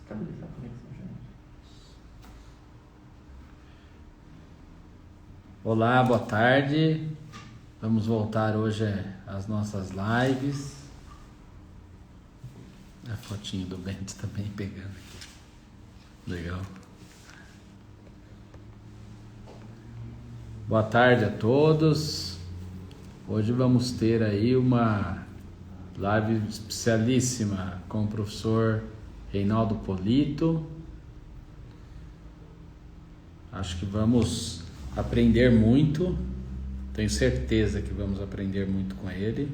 Estabilizar a conexão, gente. Olá, boa tarde. Vamos voltar hoje às nossas lives. A fotinho do Bento também pegando aqui. Legal. Boa tarde a todos. Hoje vamos ter aí uma live especialíssima com o professor Reinaldo Polito. Acho que vamos aprender muito. Tenho certeza que vamos aprender muito com ele.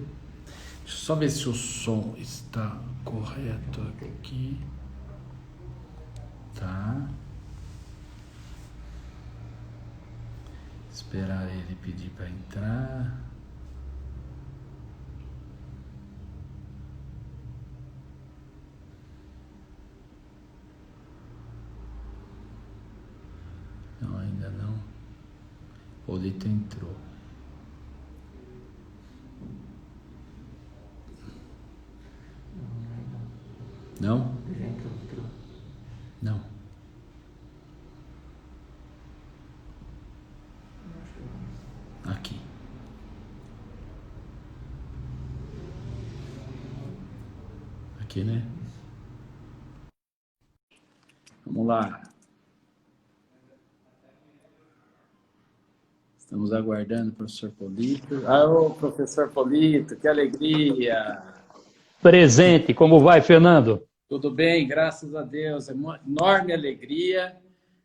Deixa eu só ver se o som está correto aqui. Tá. Esperar ele pedir para entrar. Não, ainda não. Polito entrou. Não? Já entrou. Não. Aqui. Aqui, né? Vamos lá. Estamos aguardando o professor Polito. Ô, professor Polito, que alegria! Presente, como vai, Fernando? Tudo bem, graças a Deus. É uma enorme alegria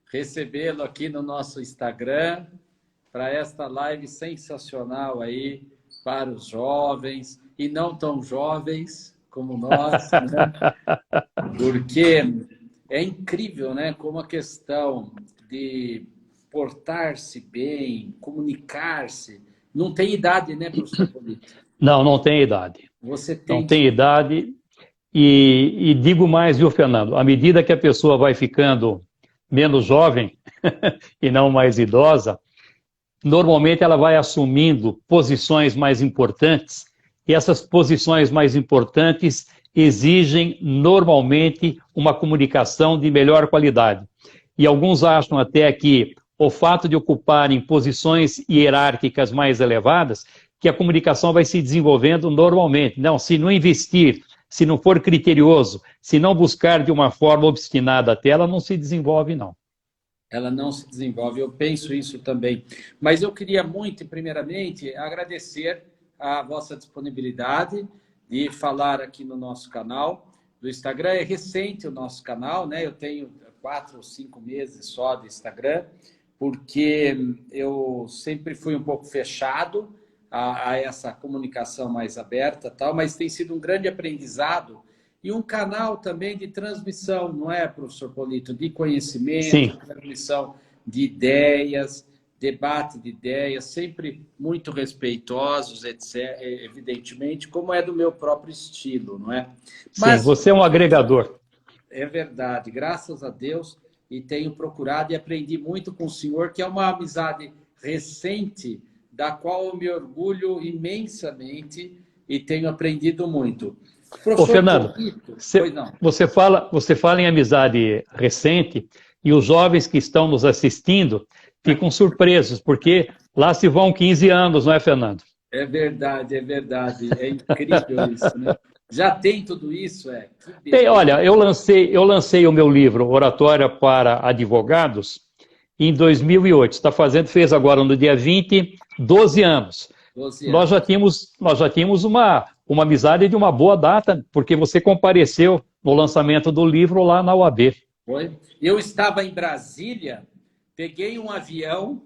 recebê-lo aqui no nosso Instagram para esta live sensacional aí para os jovens e não tão jovens como nós, né? Porque é incrível, né, como a questão de portar-se bem, comunicar-se, não tem idade, né, professor Polito? Não tem idade. Você tem Não tem idade. E digo mais, viu, Fernando? À medida que a pessoa vai ficando menos jovem e não mais idosa, normalmente ela vai assumindo posições mais importantes, e essas posições mais importantes exigem normalmente uma comunicação de melhor qualidade. E alguns acham até que o fato de ocuparem posições hierárquicas mais elevadas, que a comunicação vai se desenvolvendo normalmente. Não, se não investir, se não for criterioso, se não buscar de uma forma obstinada até, ela não se desenvolve, não. Ela não se desenvolve, eu penso isso também. Mas eu queria muito, primeiramente, agradecer a vossa disponibilidade de falar aqui no nosso canal do Instagram. É recente o nosso canal, né? Eu tenho 4 ou 5 meses só de Instagram, porque eu sempre fui um pouco fechado a essa comunicação mais aberta, tal, mas tem sido um grande aprendizado e um canal também de transmissão, não é, professor Polito? De conhecimento, Sim. transmissão de ideias, debate de ideias, sempre muito respeitosos, etc., evidentemente, como é do meu próprio estilo, não é? Mas, sim, você é um agregador. É verdade, graças a Deus, e tenho procurado e aprendi muito com o senhor, que é uma amizade recente, da qual eu me orgulho imensamente e tenho aprendido muito. Ô, Fernando, Polito, você fala em amizade recente e os jovens que estão nos assistindo ficam surpresos, porque lá se vão 15 anos, não é, Fernando? É verdade, é verdade. É incrível isso, né? Já tem tudo isso, é? Olha, eu lancei o meu livro Oratória para Advogados em 2008. Fez agora no dia 20, 12 anos. 12 anos. Nós já tínhamos uma amizade de uma boa data, porque você compareceu no lançamento do livro lá na UAB. Foi? Eu estava em Brasília, peguei um avião,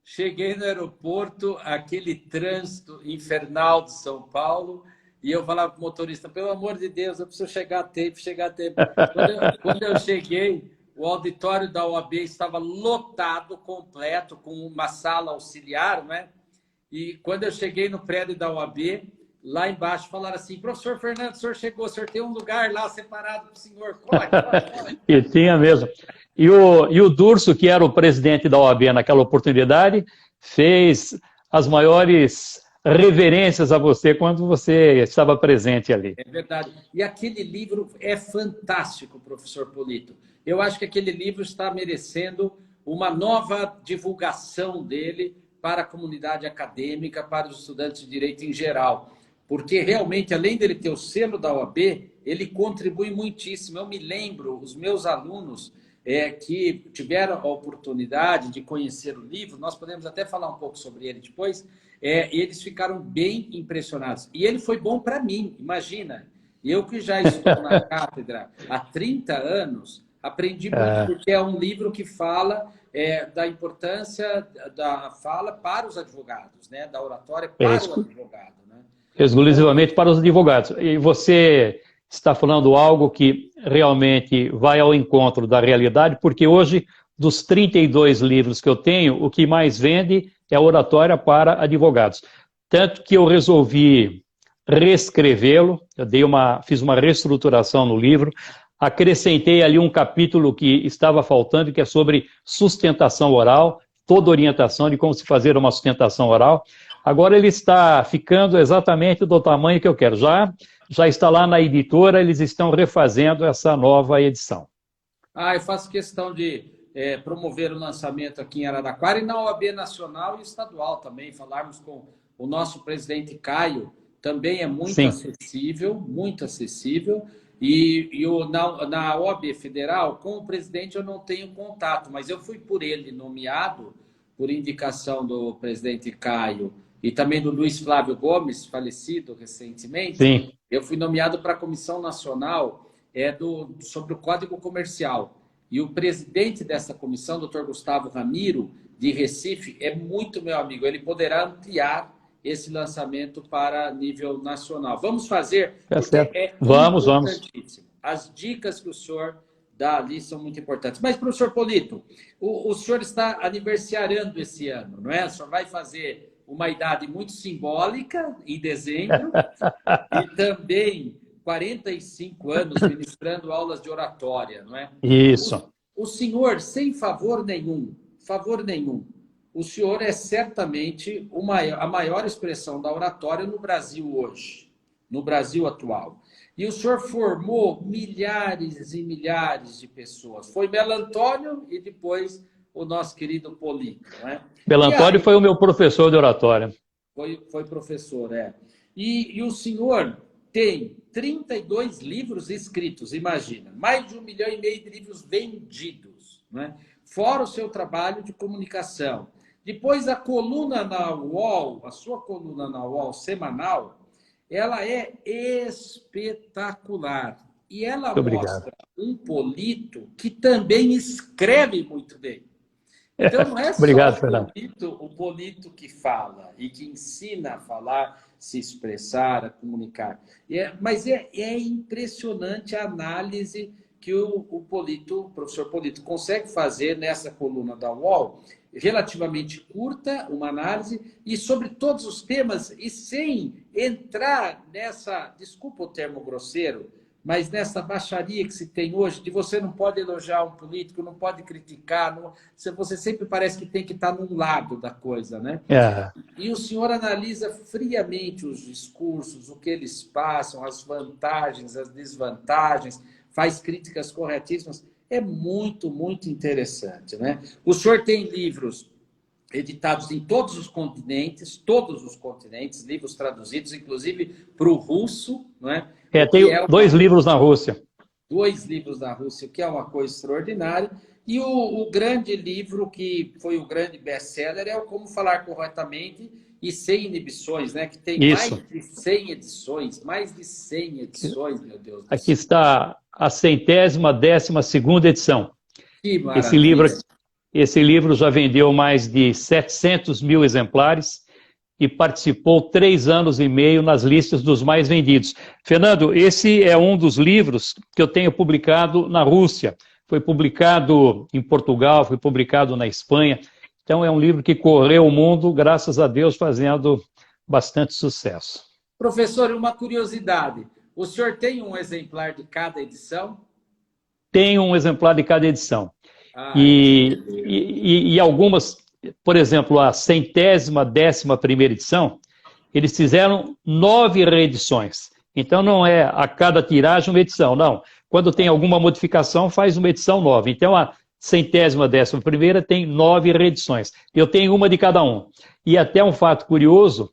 cheguei no aeroporto, aquele trânsito infernal de São Paulo, e eu falava para o motorista, pelo amor de Deus, eu preciso chegar a tempo. Quando eu cheguei, o auditório da UAB estava lotado, completo, com uma sala auxiliar, né? E quando eu cheguei no prédio da UAB, lá embaixo falaram assim, professor Fernando, o senhor chegou, o senhor tem um lugar lá separado para o senhor, corre. E tinha mesmo. E o Durso, que era o presidente da OAB naquela oportunidade, fez as maiores reverências a você quando você estava presente ali. É verdade. E aquele livro é fantástico, professor Polito. Eu acho que aquele livro está merecendo uma nova divulgação dele para a comunidade acadêmica, para os estudantes de direito em geral. Porque realmente, além dele ter o selo da OAB, ele contribui muitíssimo. Eu me lembro, os meus alunos que tiveram a oportunidade de conhecer o livro, nós podemos até falar um pouco sobre ele depois, eles ficaram bem impressionados. E ele foi bom para mim, imagina. Eu que já estou na cátedra há 30 anos, aprendi muito, porque é um livro que fala da importância da fala para os advogados, né? Da oratória para o advogado. Né? Exclusivamente para os advogados. E você está falando algo que realmente vai ao encontro da realidade, porque hoje, dos 32 livros que eu tenho, o que mais vende é a oratória para advogados. Tanto que eu resolvi reescrevê-lo, fiz uma reestruturação no livro, acrescentei ali um capítulo que estava faltando, que é sobre sustentação oral, toda orientação de como se fazer uma sustentação oral. Agora ele está ficando exatamente do tamanho que eu quero. Já está lá na editora, eles estão refazendo essa nova edição. Eu faço questão de promover o lançamento aqui em Araraquara e na OAB Nacional e Estadual também. Falarmos com o nosso presidente Caio, também é muito acessível, muito acessível. Na OAB Federal, com o presidente eu não tenho contato, mas eu fui por ele nomeado, por indicação do presidente Caio e também do Luiz Flávio Gomes, falecido recentemente. Sim. Eu fui nomeado para a Comissão Nacional sobre o Código Comercial. E o presidente dessa comissão, Dr. Gustavo Ramiro, de Recife, é muito meu amigo. Ele poderá ampliar esse lançamento para nível nacional. Vamos fazer? Vamos. As dicas que o senhor dá ali são muito importantes. Mas, professor Polito, o senhor está aniversariando esse ano, não é? O senhor vai fazer uma idade muito simbólica em dezembro e também 45 anos ministrando aulas de oratória, não é? Isso. O senhor, sem favor nenhum, o senhor é certamente a maior expressão da oratória no Brasil hoje, no Brasil atual. E o senhor formou milhares e milhares de pessoas. Foi Melo Antônio e depois o nosso querido Polito. Né? Melo Antônio foi o meu professor de oratória. Foi professor, E o senhor tem 32 livros escritos, imagina. Mais de 1,5 milhão de livros vendidos. Né? Fora o seu trabalho de comunicação. Depois, a coluna na UOL, a sua coluna na UOL semanal, ela é espetacular. E ela mostra um Polito que também escreve muito bem. Então, não é só o Polito que fala e que ensina a falar, se expressar, a comunicar. Mas é impressionante a análise que o professor Polito consegue fazer nessa coluna da UOL, relativamente curta, uma análise, e sobre todos os temas, e sem entrar nessa, desculpa o termo grosseiro, mas nessa baixaria que se tem hoje, de você não pode elogiar um político, não pode criticar, você sempre parece que tem que estar num lado da coisa, né? E o senhor analisa friamente os discursos, o que eles passam, as vantagens, as desvantagens, faz críticas corretíssimas. É muito, muito interessante, né? O senhor tem livros editados em todos os continentes, livros traduzidos, inclusive para o russo, não é? Tenho 2 livros na Rússia. 2 livros na Rússia, que é uma coisa extraordinária. E o grande livro, que foi o grande best-seller, é o Como Falar Corretamente e Sem Inibições, né? Que tem mais de 100 edições, meu Deus do céu. Aqui está a 112ª edição. Que maravilha. Esse livro já vendeu mais de 700 mil exemplares e participou 3 anos e meio nas listas dos mais vendidos. Fernando, esse é um dos livros que eu tenho publicado na Rússia. Foi publicado em Portugal, foi publicado na Espanha. Então é um livro que correu o mundo, graças a Deus, fazendo bastante sucesso. Professor, uma curiosidade. O senhor tem um exemplar de cada edição? Tenho um exemplar de cada edição. E algumas, por exemplo, a 111ª edição, Eles fizeram 9 reedições. Então, não é a cada tiragem uma edição, não. Quando tem alguma modificação, faz uma edição nova. Então, a 111ª tem 9 reedições. Eu tenho uma de cada um. E até um fato curioso,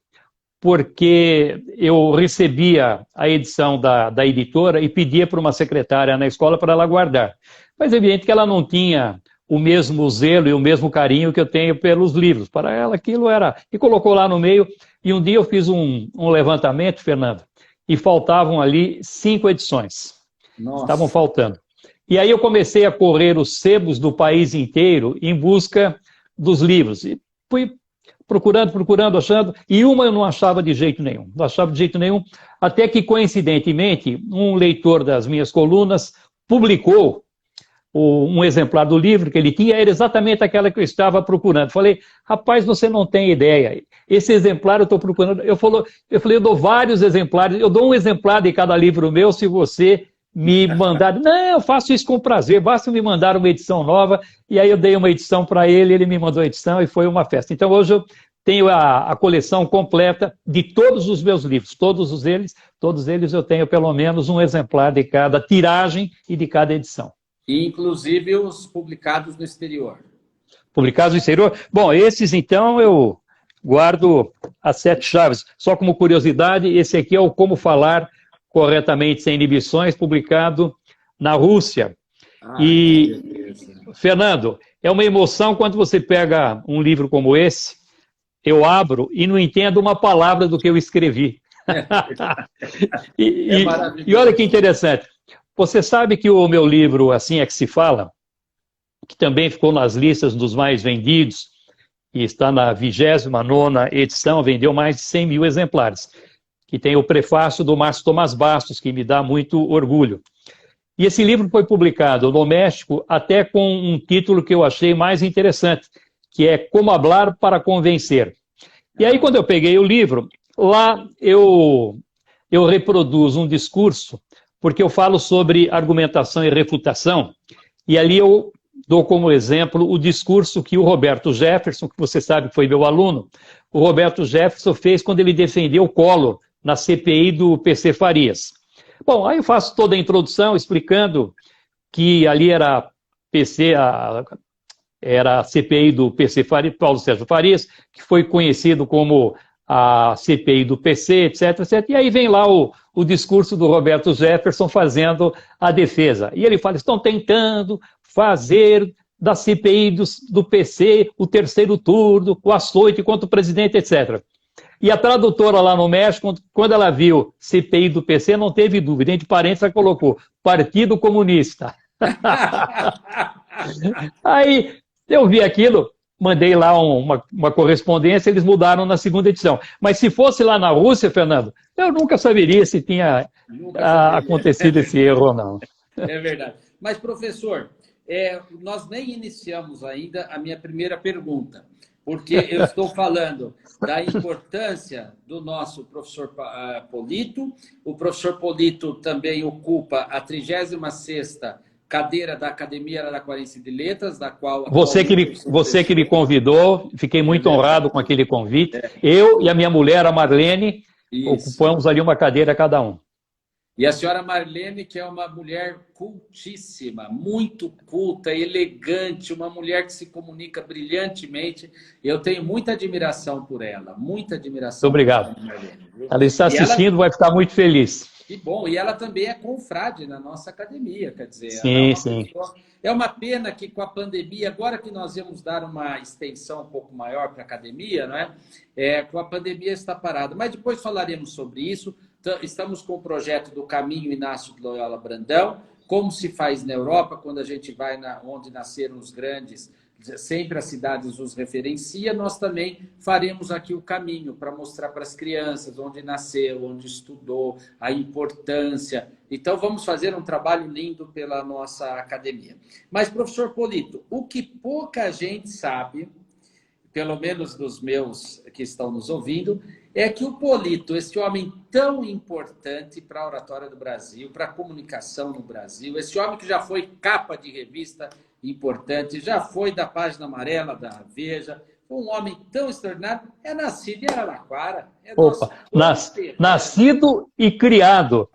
porque eu recebia a edição da editora e pedia para uma secretária na escola para ela guardar. Mas é evidente que ela não tinha o mesmo zelo e o mesmo carinho que eu tenho pelos livros. Para ela aquilo era... E colocou lá no meio. E um dia eu fiz um levantamento, Fernando, e faltavam ali 5 edições. Nossa. Estavam faltando. E aí eu comecei a correr os sebos do país inteiro em busca dos livros. E fui procurando, achando, e uma eu não achava de jeito nenhum. Não achava de jeito nenhum, até que, coincidentemente, um leitor das minhas colunas publicou um exemplar do livro que ele tinha, era exatamente aquela que eu estava procurando. Falei, rapaz, você não tem ideia. Esse exemplar eu estou procurando. Eu falei, eu dou vários exemplares, eu dou um exemplar de cada livro meu se você me mandar. Não, eu faço isso com prazer, basta me mandar uma edição nova. E aí eu dei uma edição para ele, ele me mandou a edição e foi uma festa. Então hoje eu tenho a coleção completa de todos os meus livros, todos eles eu tenho pelo menos um exemplar de cada tiragem e de cada edição. Inclusive os publicados no exterior. Publicados no exterior? Bom, esses então eu guardo as 7 chaves. Só como curiosidade, esse aqui é o Como Falar Corretamente Sem Inibições, publicado na Rússia. E, Fernando, é uma emoção quando você pega um livro como esse, eu abro e não entendo uma palavra do que eu escrevi. E olha que interessante. Você sabe que o meu livro, Assim é que se fala, que também ficou nas listas dos mais vendidos, e está na 29ª edição, vendeu mais de 100 mil exemplares, que tem o prefácio do Márcio Tomás Bastos, que me dá muito orgulho. E esse livro foi publicado no México até com um título que eu achei mais interessante, que é Como Hablar para Convencer. E aí, quando eu peguei o livro, lá eu reproduzo um discurso, porque eu falo sobre argumentação e refutação, e ali eu dou como exemplo o discurso que o Roberto Jefferson, que você sabe que foi meu aluno, o Roberto Jefferson fez quando ele defendeu o Collor na CPI do PC Farias. Bom, aí eu faço toda a introdução explicando que ali era a CPI do PC Farias, Paulo Sérgio Farias, que foi conhecido como a CPI do PC, etc, etc. E aí vem lá o discurso do Roberto Jefferson fazendo a defesa. E ele fala, estão tentando fazer da CPI do PC o terceiro turno, o açoite contra o presidente, etc. E a tradutora lá no México, quando ela viu CPI do PC, não teve dúvida, entre parênteses, ela colocou Partido Comunista. Aí eu vi aquilo, mandei lá uma correspondência, eles mudaram na 2ª edição. Mas se fosse lá na Rússia, Fernando, eu nunca saberia se tinha acontecido esse erro ou não. É verdade. Mas, professor, nós nem iniciamos ainda a minha primeira pergunta, porque eu estou falando da importância do nosso professor Polito. O professor Polito também ocupa a 36ª cadeira da Academia Araraquarense de Letras, da qual... Você que me convidou, fiquei muito honrado com aquele convite. Eu e a minha mulher, a Marlene, ocupamos ali uma cadeira cada um. E a senhora Marlene, que é uma mulher cultíssima, muito culta, elegante, uma mulher que se comunica brilhantemente. Eu tenho muita admiração por ela, muita admiração. Muito obrigado. Por Marlene, ela está assistindo, vai ficar muito feliz. Que bom, e ela também é confrade na nossa academia, quer dizer... Sim, sim. É uma pena que com a pandemia, agora que nós íamos dar uma extensão um pouco maior para a academia, não é? Com a pandemia está parado, mas depois falaremos sobre isso. Estamos com o projeto do Caminho Inácio de Loyola Brandão, como se faz na Europa, quando a gente vai onde nasceram os grandes, sempre as cidades os referencia, nós também faremos aqui o caminho para mostrar para as crianças onde nasceu, onde estudou, a importância. Então, vamos fazer um trabalho lindo pela nossa academia. Mas, professor Polito, o que pouca gente sabe, pelo menos dos meus que estão nos ouvindo, é que o Polito, esse homem tão importante para a oratória do Brasil, para a comunicação no Brasil, esse homem que já foi capa de revista importante, já foi da Página Amarela da Veja, um homem tão extraordinário, é nascido em Araraquara. É Opa, nascido e criado.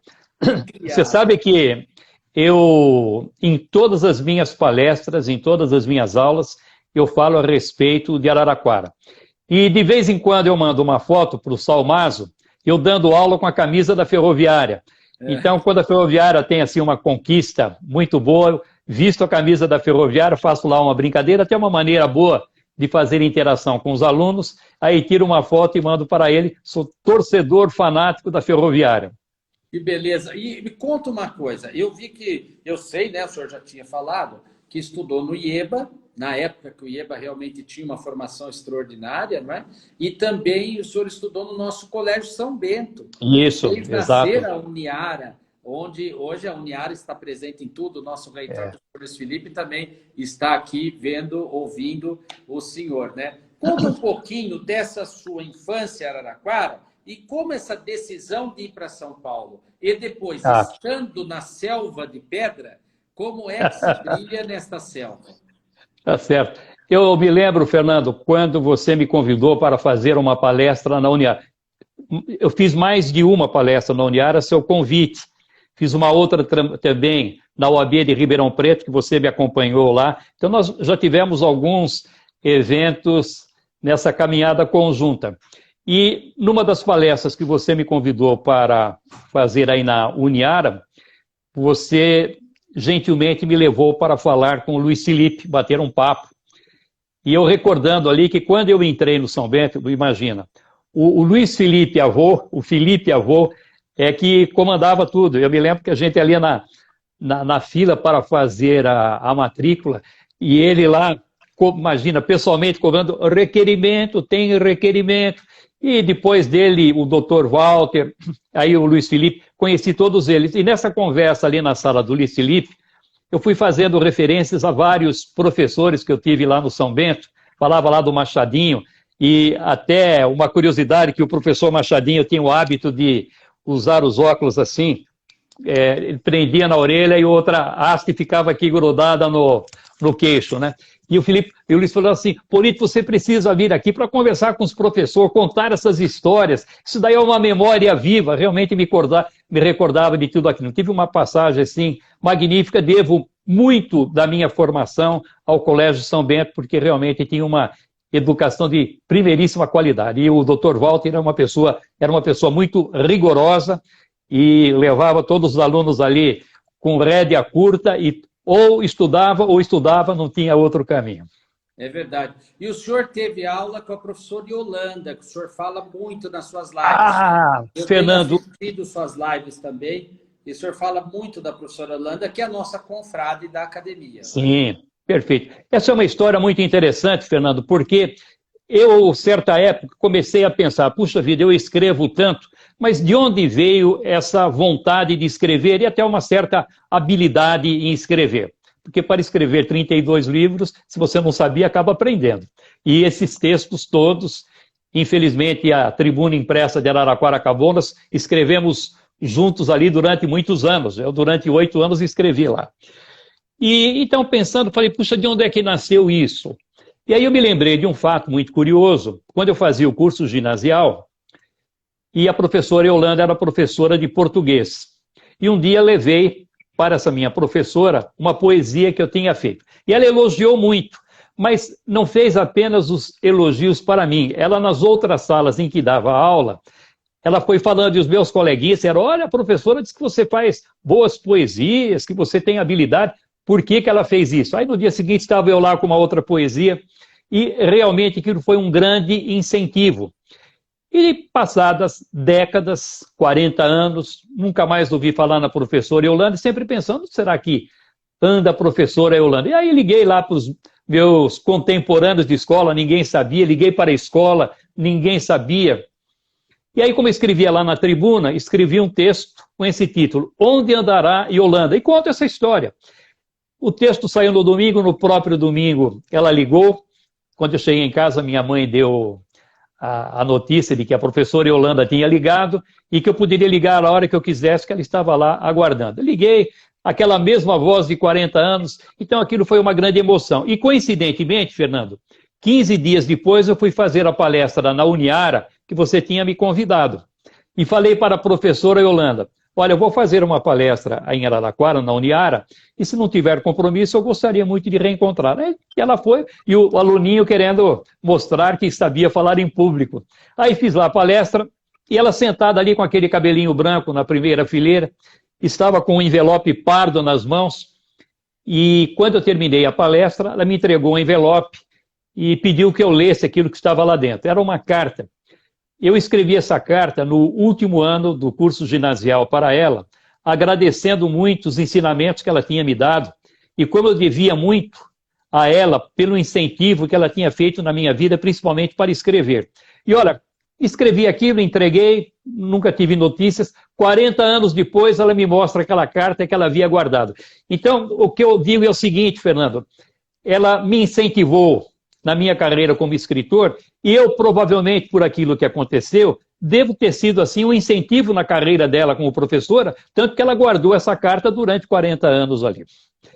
Você sabe que eu, em todas as minhas palestras, em todas as minhas aulas, eu falo a respeito de Araraquara. E de vez em quando eu mando uma foto para o Salmazo, eu dando aula com a camisa da Ferroviária. Então, quando a Ferroviária tem assim uma conquista muito boa, eu visto a camisa da Ferroviária, faço lá uma brincadeira, até uma maneira boa de fazer interação com os alunos, aí tiro uma foto e mando para ele, sou torcedor fanático da Ferroviária. Que beleza. E me conta uma coisa, eu vi que, eu sei, né, o senhor já tinha falado, que estudou no IEBA, na época que o IEBA realmente tinha uma formação extraordinária, não é? E também o senhor estudou no nosso Colégio São Bento. Isso, fez exato. nascer a Uniara, onde hoje a Uniara está presente em tudo. O nosso reitor, o Luiz Felipe, também está aqui vendo, ouvindo o senhor, né? Conta um pouquinho dessa sua infância em Araraquara e como essa decisão de ir para São Paulo e depois, estando na selva de pedra, como é que se brilha nesta selva? Tá certo. Eu me lembro, Fernando, quando você me convidou para fazer uma palestra na Uniara. Eu fiz mais de uma palestra na Uniara, seu convite. Fiz uma outra também na OAB de Ribeirão Preto, que você me acompanhou lá. Então, nós já tivemos alguns eventos nessa caminhada conjunta. E numa das palestras que você me convidou para fazer aí na Uniara, você gentilmente me levou para falar com o Luiz Felipe, bater um papo. E eu recordando ali que quando eu entrei no São Bento, imagina, o Luiz Felipe avô, o Felipe avô, é que comandava tudo. Eu me lembro que a gente ali na fila para fazer a matrícula, e ele lá, imagina, pessoalmente cobrando requerimento, tem requerimento. E depois dele, o doutor Walter, aí o Luiz Felipe, conheci todos eles. E nessa conversa ali na sala do Luiz Felipe, eu fui fazendo referências a vários professores que eu tive lá no São Bento, falava lá do Machadinho, e até uma curiosidade que o professor Machadinho tinha o hábito de usar os óculos assim, ele prendia na orelha e outra haste ficava aqui grudada no queixo, né? E o Luiz falou assim, Polito, você precisa vir aqui para conversar com os professores, contar essas histórias. Isso daí é uma memória viva, realmente me recordava de tudo aquilo. Tive uma passagem assim magnífica, devo muito da minha formação ao Colégio São Bento, porque realmente tinha uma educação de primeiríssima qualidade. E o Dr. Walter era uma pessoa muito rigorosa e levava todos os alunos ali com rédea curta e ou estudava, não tinha outro caminho. É verdade. E o senhor teve aula com a professora Yolanda, que o senhor fala muito nas suas lives. Fernando. Eu tenho assistido suas lives também, e o senhor fala muito da professora Yolanda, que é a nossa confrade da academia. Sim, perfeito. Essa é uma história muito interessante, Fernando, porque eu, certa época, comecei a pensar, puxa vida, eu escrevo tanto, mas de onde veio essa vontade de escrever e até uma certa habilidade em escrever? Porque para escrever 32 livros, se você não sabia, acaba aprendendo. E esses textos todos, infelizmente, a Tribuna Impressa de Araraquara-Acabou, nós escrevemos juntos ali durante muitos anos. Eu, durante 8 anos, escrevi lá. E então, pensando, falei, puxa, de onde é que nasceu isso? E aí eu me lembrei de um fato muito curioso. Quando eu fazia o curso ginasial, e a professora Yolanda era professora de português. E um dia levei para essa minha professora uma poesia que eu tinha feito. E ela elogiou muito, mas não fez apenas os elogios para mim. Ela, nas outras salas em que dava aula, ela foi falando, e os meus coleguinhas disseram, olha, a professora disse que você faz boas poesias, que você tem habilidade. Por que ela fez isso? Aí no dia seguinte estava eu lá com uma outra poesia, e realmente aquilo foi um grande incentivo. E passadas décadas, 40 anos, nunca mais ouvi falar na professora Yolanda, sempre pensando, será que anda a professora Yolanda? E aí liguei lá para os meus contemporâneos de escola, ninguém sabia, liguei para a escola, ninguém sabia. E aí, como eu escrevia lá na tribuna, escrevi um texto com esse título, Onde Andará Yolanda? E conto essa história. O texto saiu no domingo, no próprio domingo ela ligou. Quando eu cheguei em casa, minha mãe deu a notícia de que a professora Yolanda tinha ligado e que eu poderia ligar a hora que eu quisesse, que ela estava lá aguardando. Eu liguei, aquela mesma voz de 40 anos, então aquilo foi uma grande emoção. E coincidentemente, Fernando, 15 dias depois eu fui fazer a palestra na Uniara, que você tinha me convidado. E falei para a professora Yolanda, olha, eu vou fazer uma palestra em Araraquara, na Uniara, e se não tiver compromisso, eu gostaria muito de reencontrar. E ela foi, e o aluninho querendo mostrar que sabia falar em público. Aí fiz lá a palestra, e ela sentada ali com aquele cabelinho branco na primeira fileira, estava com um envelope pardo nas mãos, e quando eu terminei a palestra, ela me entregou um envelope e pediu que eu lesse aquilo que estava lá dentro. Era uma carta. Eu escrevi essa carta no último ano do curso ginasial para ela, agradecendo muito os ensinamentos que ela tinha me dado e como eu devia muito a ela pelo incentivo que ela tinha feito na minha vida, principalmente para escrever. E olha, escrevi aquilo, entreguei, nunca tive notícias. 40 anos depois, ela me mostra aquela carta que ela havia guardado. Então, o que eu digo é o seguinte, Fernando, ela me incentivou na minha carreira como escritor, e eu, provavelmente, por aquilo que aconteceu, devo ter sido, assim, um incentivo na carreira dela como professora, tanto que ela guardou essa carta durante 40 anos ali.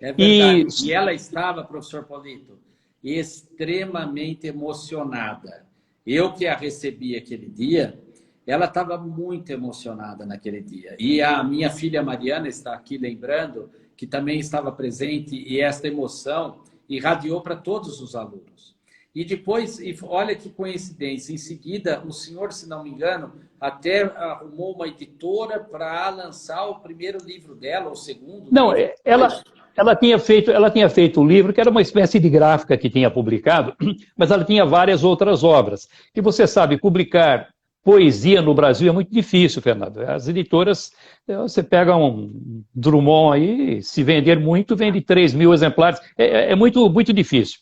É verdade. E ela estava, professor Polito, extremamente emocionada. Eu que a recebi aquele dia, ela estava muito emocionada naquele dia. E a minha filha Mariana está aqui lembrando que também estava presente e esta emoção irradiou para todos os alunos. E depois, olha que coincidência, em seguida, o senhor, se não me engano, até arrumou uma editora para lançar o primeiro livro dela, o segundo. Não, ela tinha feito o livro, que era uma espécie de gráfica que tinha publicado, mas ela tinha várias outras obras. E você sabe, publicar poesia no Brasil é muito difícil, Fernando. As editoras, você pega um Drummond aí, se vender muito, vende 3.000 exemplares. É muito, muito difícil.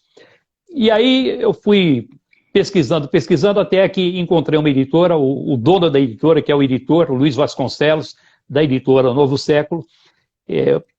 E aí eu fui pesquisando, até que encontrei uma editora, o dono da editora, que é o editor, o Luiz Vasconcelos, da editora Novo Século,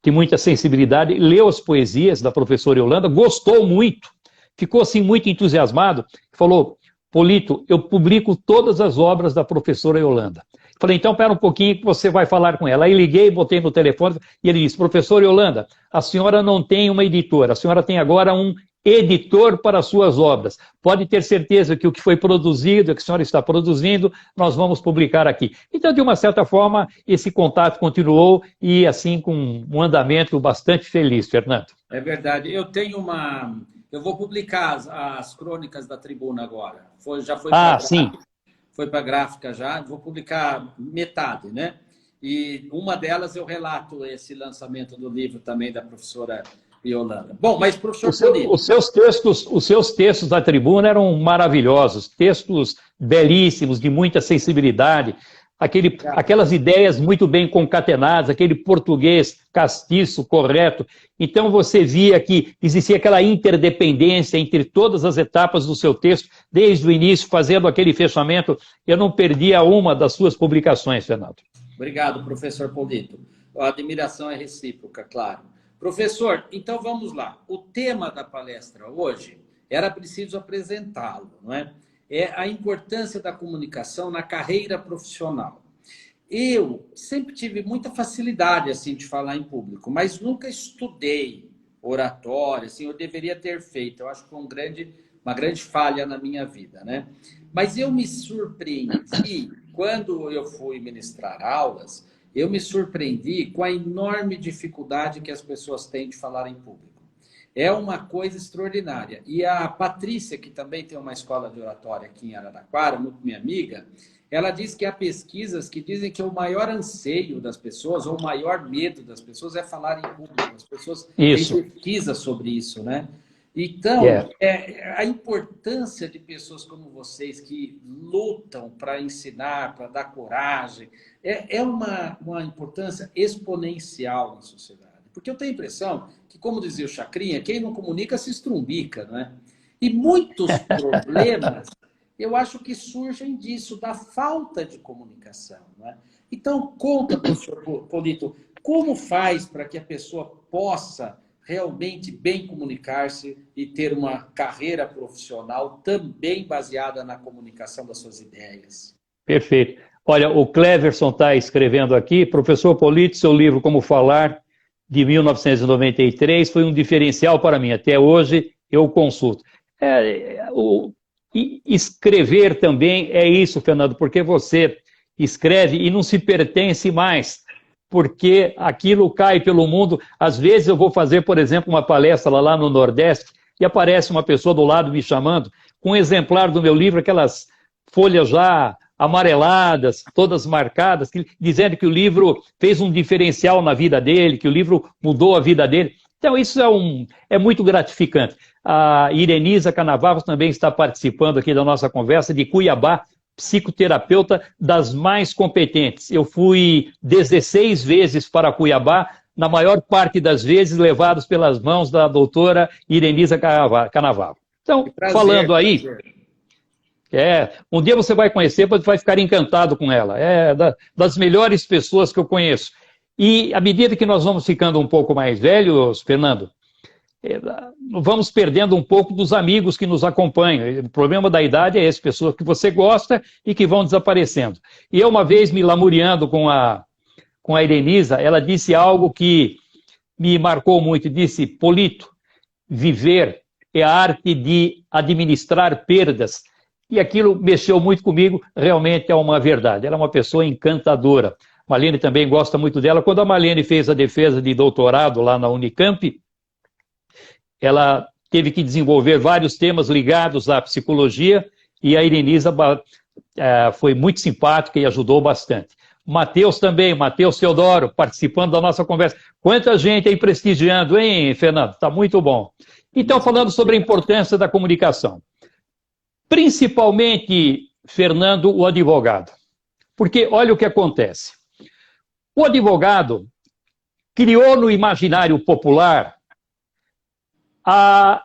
tem muita sensibilidade, leu as poesias da professora Yolanda, gostou muito, ficou assim muito entusiasmado, falou, Polito, eu publico todas as obras da professora Yolanda. Falei, então, espera um pouquinho que você vai falar com ela. Aí liguei, botei no telefone, e ele disse, professora Yolanda, a senhora não tem uma editora, a senhora tem agora um editor para suas obras. Pode ter certeza que o que foi produzido, o que a senhora está produzindo, nós vamos publicar aqui. Então, de uma certa forma, esse contato continuou e, assim, com um andamento bastante feliz, Fernando. É verdade. Eu tenho uma... Eu vou publicar as crônicas da Tribuna agora. Já foi sim. Foi para a gráfica já. Vou publicar metade, né? E uma delas eu relato esse lançamento do livro também da professora Yolanda. Bom, mas professor Polito... Os seus textos da Tribuna eram maravilhosos, textos belíssimos, de muita sensibilidade, aquelas ideias muito bem concatenadas, aquele português castiço, correto. Então você via que existia aquela interdependência entre todas as etapas do seu texto, desde o início, fazendo aquele fechamento. Eu não perdia uma das suas publicações, Fernando. Obrigado, professor Polito. A admiração é recíproca, claro. Professor, então vamos lá. O tema da palestra hoje era preciso apresentá-lo, não é? É a importância da comunicação na carreira profissional. Eu sempre tive muita facilidade assim, de falar em público, mas nunca estudei oratória, assim, eu deveria ter feito. Eu acho que foi uma grande falha na minha vida, né? Mas eu me surpreendi, quando eu fui ministrar aulas, eu me surpreendi com a enorme dificuldade que as pessoas têm de falar em público. É uma coisa extraordinária. E a Patrícia, que também tem uma escola de oratória aqui em Araraquara, muito minha amiga, ela diz que há pesquisas que dizem que o maior anseio das pessoas, ou o maior medo das pessoas é falar em público. As pessoas têm pesquisa sobre isso, né? Então, a importância de pessoas como vocês que lutam para ensinar, para dar coragem, é uma importância exponencial na sociedade. Porque eu tenho a impressão que, como dizia o Chacrinha, quem não comunica se estrumbica, não é? E muitos problemas, eu acho que surgem disso, da falta de comunicação, não é? Então, conta, professor Polito, como faz para que a pessoa possa realmente bem comunicar-se e ter uma carreira profissional também baseada na comunicação das suas ideias? Perfeito. Olha, o Cleverson está escrevendo aqui, professor Polito, seu livro Como Falar, de 1993, foi um diferencial para mim. Até hoje eu consulto. E escrever também é isso, Fernando, porque você escreve e não se pertence mais, porque aquilo cai pelo mundo. Às vezes eu vou fazer, por exemplo, uma palestra lá no Nordeste e aparece uma pessoa do lado me chamando com um exemplar do meu livro, aquelas folhas já amareladas, todas marcadas, dizendo que o livro fez um diferencial na vida dele, que o livro mudou a vida dele. Então isso é muito gratificante. A Irenisa Canavarros também está participando aqui da nossa conversa, de Cuiabá, psicoterapeuta das mais competentes. Eu fui 16 vezes para Cuiabá, na maior parte das vezes levados pelas mãos da doutora Irenisa Canavarro. Então, Prazer, falando aí, prazer. Um dia você vai conhecer, você vai ficar encantado com ela. É das melhores pessoas que eu conheço. E à medida que nós vamos ficando um pouco mais velhos, Fernando, vamos perdendo um pouco dos amigos que nos acompanham. O problema da idade é esse, pessoas que você gosta e que vão desaparecendo. E eu, uma vez, me lamuriando com a Irenisa, ela disse algo que me marcou muito. Disse: Polito, viver é a arte de administrar perdas. E aquilo mexeu muito comigo, realmente é uma verdade. Ela é uma pessoa encantadora. Marlene também gosta muito dela. Quando a Marlene fez a defesa de doutorado lá na Unicamp, ela teve que desenvolver vários temas ligados à psicologia e a Irenisa foi muito simpática e ajudou bastante. Matheus também, Matheus Teodoro, participando da nossa conversa. Quanta gente aí prestigiando, hein, Fernando? Está muito bom. Então, falando sobre a importância da comunicação. Principalmente, Fernando, o advogado. Porque olha o que acontece. O advogado criou no imaginário popular a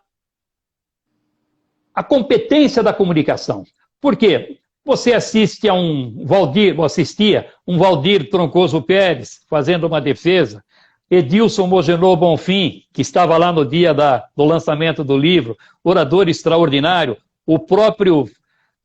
competência da comunicação. Por quê? Você assistia um Valdir Troncoso Pérez fazendo uma defesa, Edilson Mogenô Bonfim, que estava lá no dia do lançamento do livro, orador extraordinário, o próprio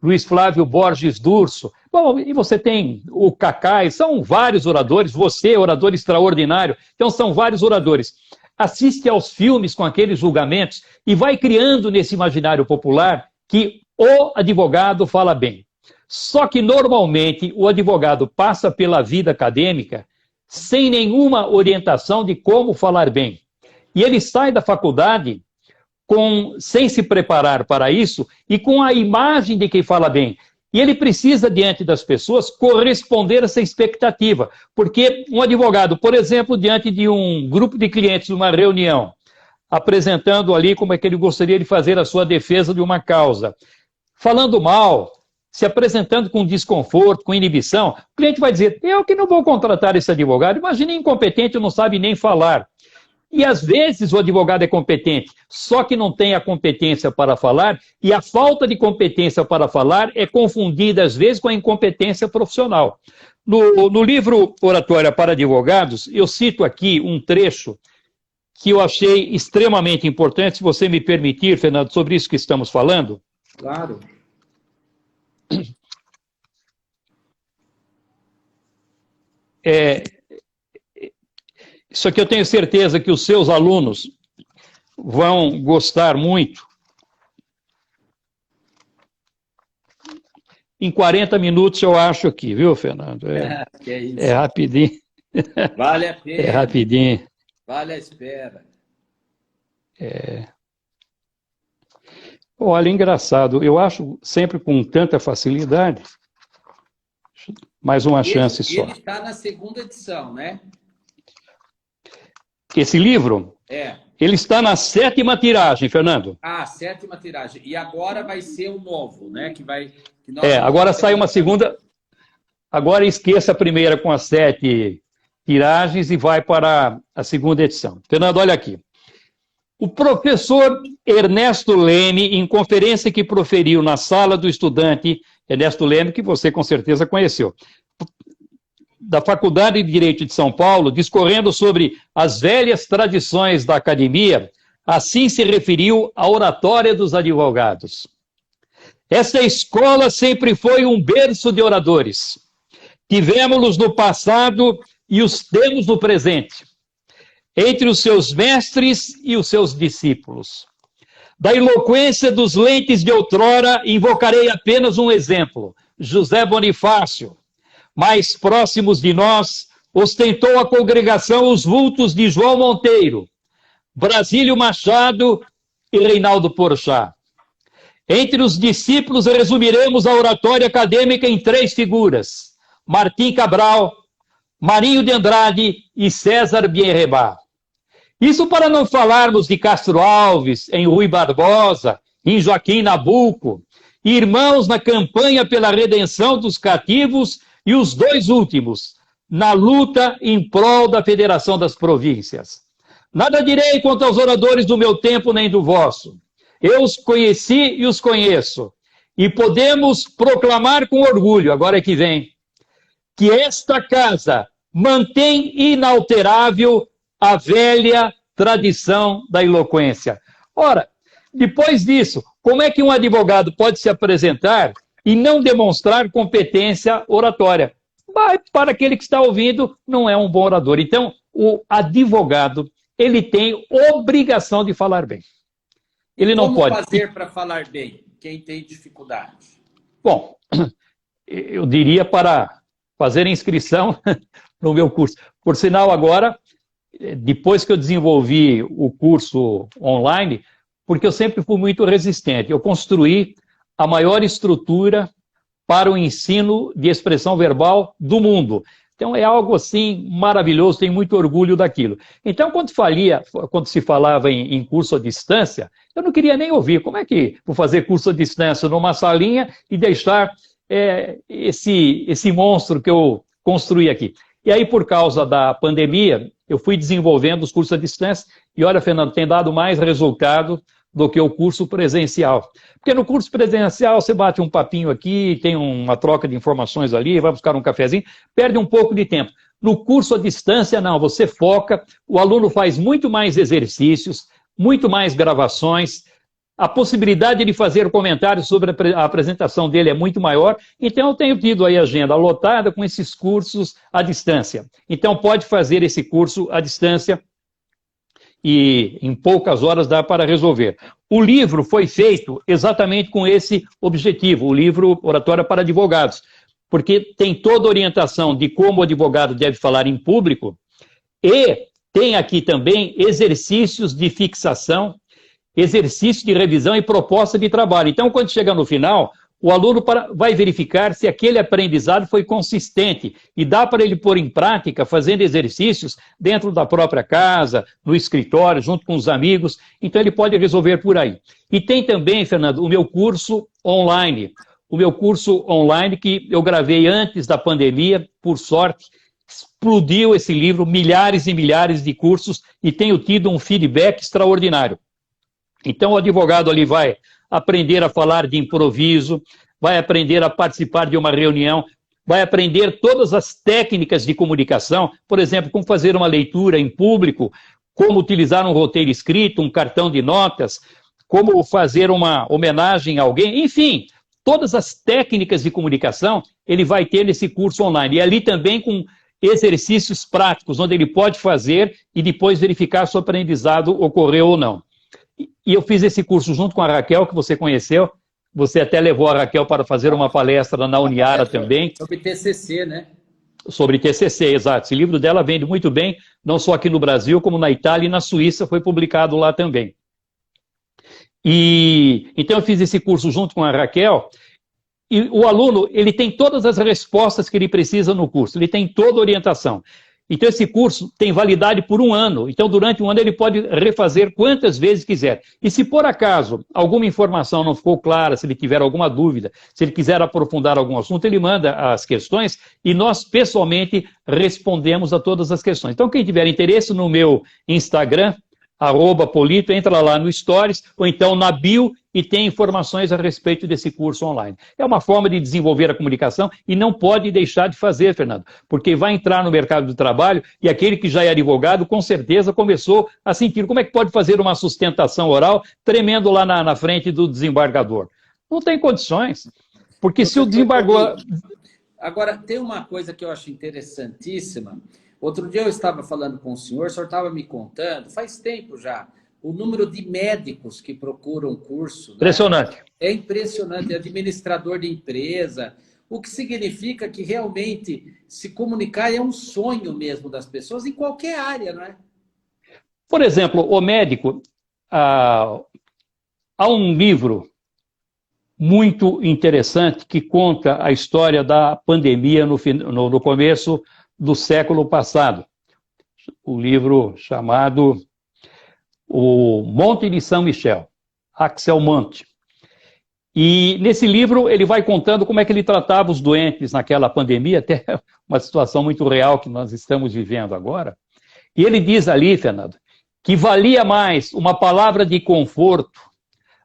Luiz Flávio Borges Durso. Bom, e você tem o Cacai, são vários oradores, você, orador extraordinário, então são vários oradores. Assiste aos filmes com aqueles julgamentos e vai criando nesse imaginário popular que o advogado fala bem. Só que, normalmente, o advogado passa pela vida acadêmica sem nenhuma orientação de como falar bem. E ele sai da faculdade sem se preparar para isso e com a imagem de quem fala bem. E ele precisa, diante das pessoas, corresponder a essa expectativa. Porque um advogado, por exemplo, diante de um grupo de clientes, numa reunião, apresentando ali como é que ele gostaria de fazer a sua defesa de uma causa, falando mal, se apresentando com desconforto, com inibição, o cliente vai dizer: eu que não vou contratar esse advogado, imagine incompetente, não sabe nem falar. E às vezes o advogado é competente, só que não tem a competência para falar, e a falta de competência para falar é confundida às vezes com a incompetência profissional. No livro Oratória para Advogados, eu cito aqui um trecho que eu achei extremamente importante, se você me permitir, Fernando, sobre isso que estamos falando. Claro. Isso aqui eu tenho certeza que os seus alunos vão gostar muito. Em 40 minutos eu acho aqui, viu, Fernando? Que é isso. É rapidinho. Vale a pena. É rapidinho. Vale a espera. Olha, engraçado. Eu acho sempre com tanta facilidade. Mais uma chance só. Ele está na segunda edição, né? Esse livro? Ele está na 7ª tiragem, Fernando. Ah, 7ª tiragem. E agora vai ser o novo, né? Agora sai uma segunda. Agora esqueça a primeira com as 7 tiragens e vai para a segunda edição. Fernando, olha aqui. O professor Ernesto Leme, em conferência que proferiu na sala do estudante, Ernesto Leme, que você com certeza conheceu, da Faculdade de Direito de São Paulo, discorrendo sobre as velhas tradições da academia, assim se referiu à oratória dos advogados. Essa escola sempre foi um berço de oradores. Tivemos-los no passado e os temos no presente, entre os seus mestres e os seus discípulos. Da eloquência dos lentes de outrora, invocarei apenas um exemplo. José Bonifácio. Mais próximos de nós, ostentou a congregação os vultos de João Monteiro, Brasílio Machado e Reinaldo Porchat. Entre os discípulos, resumiremos a oratória acadêmica em 3 figuras: Martim Cabral, Marinho de Andrade e César Bierrebá. Isso para não falarmos de Castro Alves, em Rui Barbosa, em Joaquim Nabuco, irmãos na campanha pela redenção dos cativos e os 2 últimos, na luta em prol da Federação das Províncias. Nada direi quanto aos oradores do meu tempo nem do vosso. Eu os conheci e os conheço. E podemos proclamar com orgulho, agora é que vem, que esta casa mantém inalterável a velha tradição da eloquência. Ora, depois disso, como é que um advogado pode se apresentar e não demonstrar competência oratória? Mas, para aquele que está ouvindo, não é um bom orador. Então, o advogado, ele tem obrigação de falar bem. Ele não pode. Como fazer para falar bem? Quem tem dificuldade? Bom, eu diria para fazer inscrição no meu curso. Por sinal, agora, depois que eu desenvolvi o curso online, porque eu sempre fui muito resistente, eu construí a maior estrutura para o ensino de expressão verbal do mundo. Então é algo assim maravilhoso, tenho muito orgulho daquilo. Então quando se falava em curso à distância, eu não queria nem ouvir. Como é que vou fazer curso à distância numa salinha e deixar esse monstro que eu construí aqui? E aí, por causa da pandemia, eu fui desenvolvendo os cursos à distância e olha, Fernando, tem dado mais resultado do que o curso presencial. Porque no curso presencial você bate um papinho aqui, tem uma troca de informações ali, vai buscar um cafezinho, perde um pouco de tempo. No curso à distância, não, você foca, o aluno faz muito mais exercícios, muito mais gravações, a possibilidade de fazer comentários sobre a apresentação dele é muito maior, então eu tenho tido aí a agenda lotada com esses cursos à distância. Então pode fazer esse curso à distância, e em poucas horas dá para resolver. O livro foi feito exatamente com esse objetivo, o livro Oratória para Advogados, porque tem toda a orientação de como o advogado deve falar em público e tem aqui também exercícios de fixação, exercício de revisão e proposta de trabalho. Então, quando chega no final, o aluno vai verificar se aquele aprendizado foi consistente e dá para ele pôr em prática, fazendo exercícios dentro da própria casa, no escritório, junto com os amigos. Então, ele pode resolver por aí. E tem também, Fernando, o meu curso online. O meu curso online que eu gravei antes da pandemia, por sorte, explodiu esse livro, milhares e milhares de cursos e tenho tido um feedback extraordinário. Então, o advogado ali vai aprender a falar de improviso, vai aprender a participar de uma reunião, vai aprender todas as técnicas de comunicação, por exemplo, como fazer uma leitura em público, como utilizar um roteiro escrito, um cartão de notas, como fazer uma homenagem a alguém, enfim, todas as técnicas de comunicação ele vai ter nesse curso online. E ali também com exercícios práticos, onde ele pode fazer e depois verificar se o aprendizado ocorreu ou não. E eu fiz esse curso junto com a Raquel, que você conheceu. Você até levou a Raquel para fazer uma palestra na Uniara também. Sobre TCC, né? Sobre TCC, exato. Esse livro dela vende muito bem, não só aqui no Brasil, como na Itália e na Suíça, foi publicado lá também. Então eu fiz esse curso junto com a Raquel, e o aluno ele tem todas as respostas que ele precisa no curso, ele tem toda a orientação. Então esse curso tem validade por 1 ano, então durante 1 ano ele pode refazer quantas vezes quiser. E se por acaso alguma informação não ficou clara, se ele tiver alguma dúvida, se ele quiser aprofundar algum assunto, ele manda as questões e nós pessoalmente respondemos a todas as questões. Então quem tiver interesse no meu Instagram, @Polito, entra lá no Stories, ou então na bio, e tem informações a respeito desse curso online. É uma forma de desenvolver a comunicação e não pode deixar de fazer, Fernando, porque vai entrar no mercado do trabalho e aquele que já é advogado, com certeza, começou a sentir como é que pode fazer uma sustentação oral tremendo lá na frente do desembargador. Não tem condições, porque se o desembargador... Agora, tem uma coisa que eu acho interessantíssima. Outro dia eu estava falando com o senhor estava me contando, faz tempo já, o número de médicos que procuram curso. Né? Impressionante. É impressionante, administrador de empresa, o que significa que realmente se comunicar é um sonho mesmo das pessoas em qualquer área, não é? Por exemplo, o médico, há um livro muito interessante que conta a história da pandemia no começo do século passado. O livro chamado O Monte de São Michel, Axel Monte. E nesse livro ele vai contando como é que ele tratava os doentes naquela pandemia, até uma situação muito real que nós estamos vivendo agora. E ele diz ali, Fernando, que valia mais uma palavra de conforto,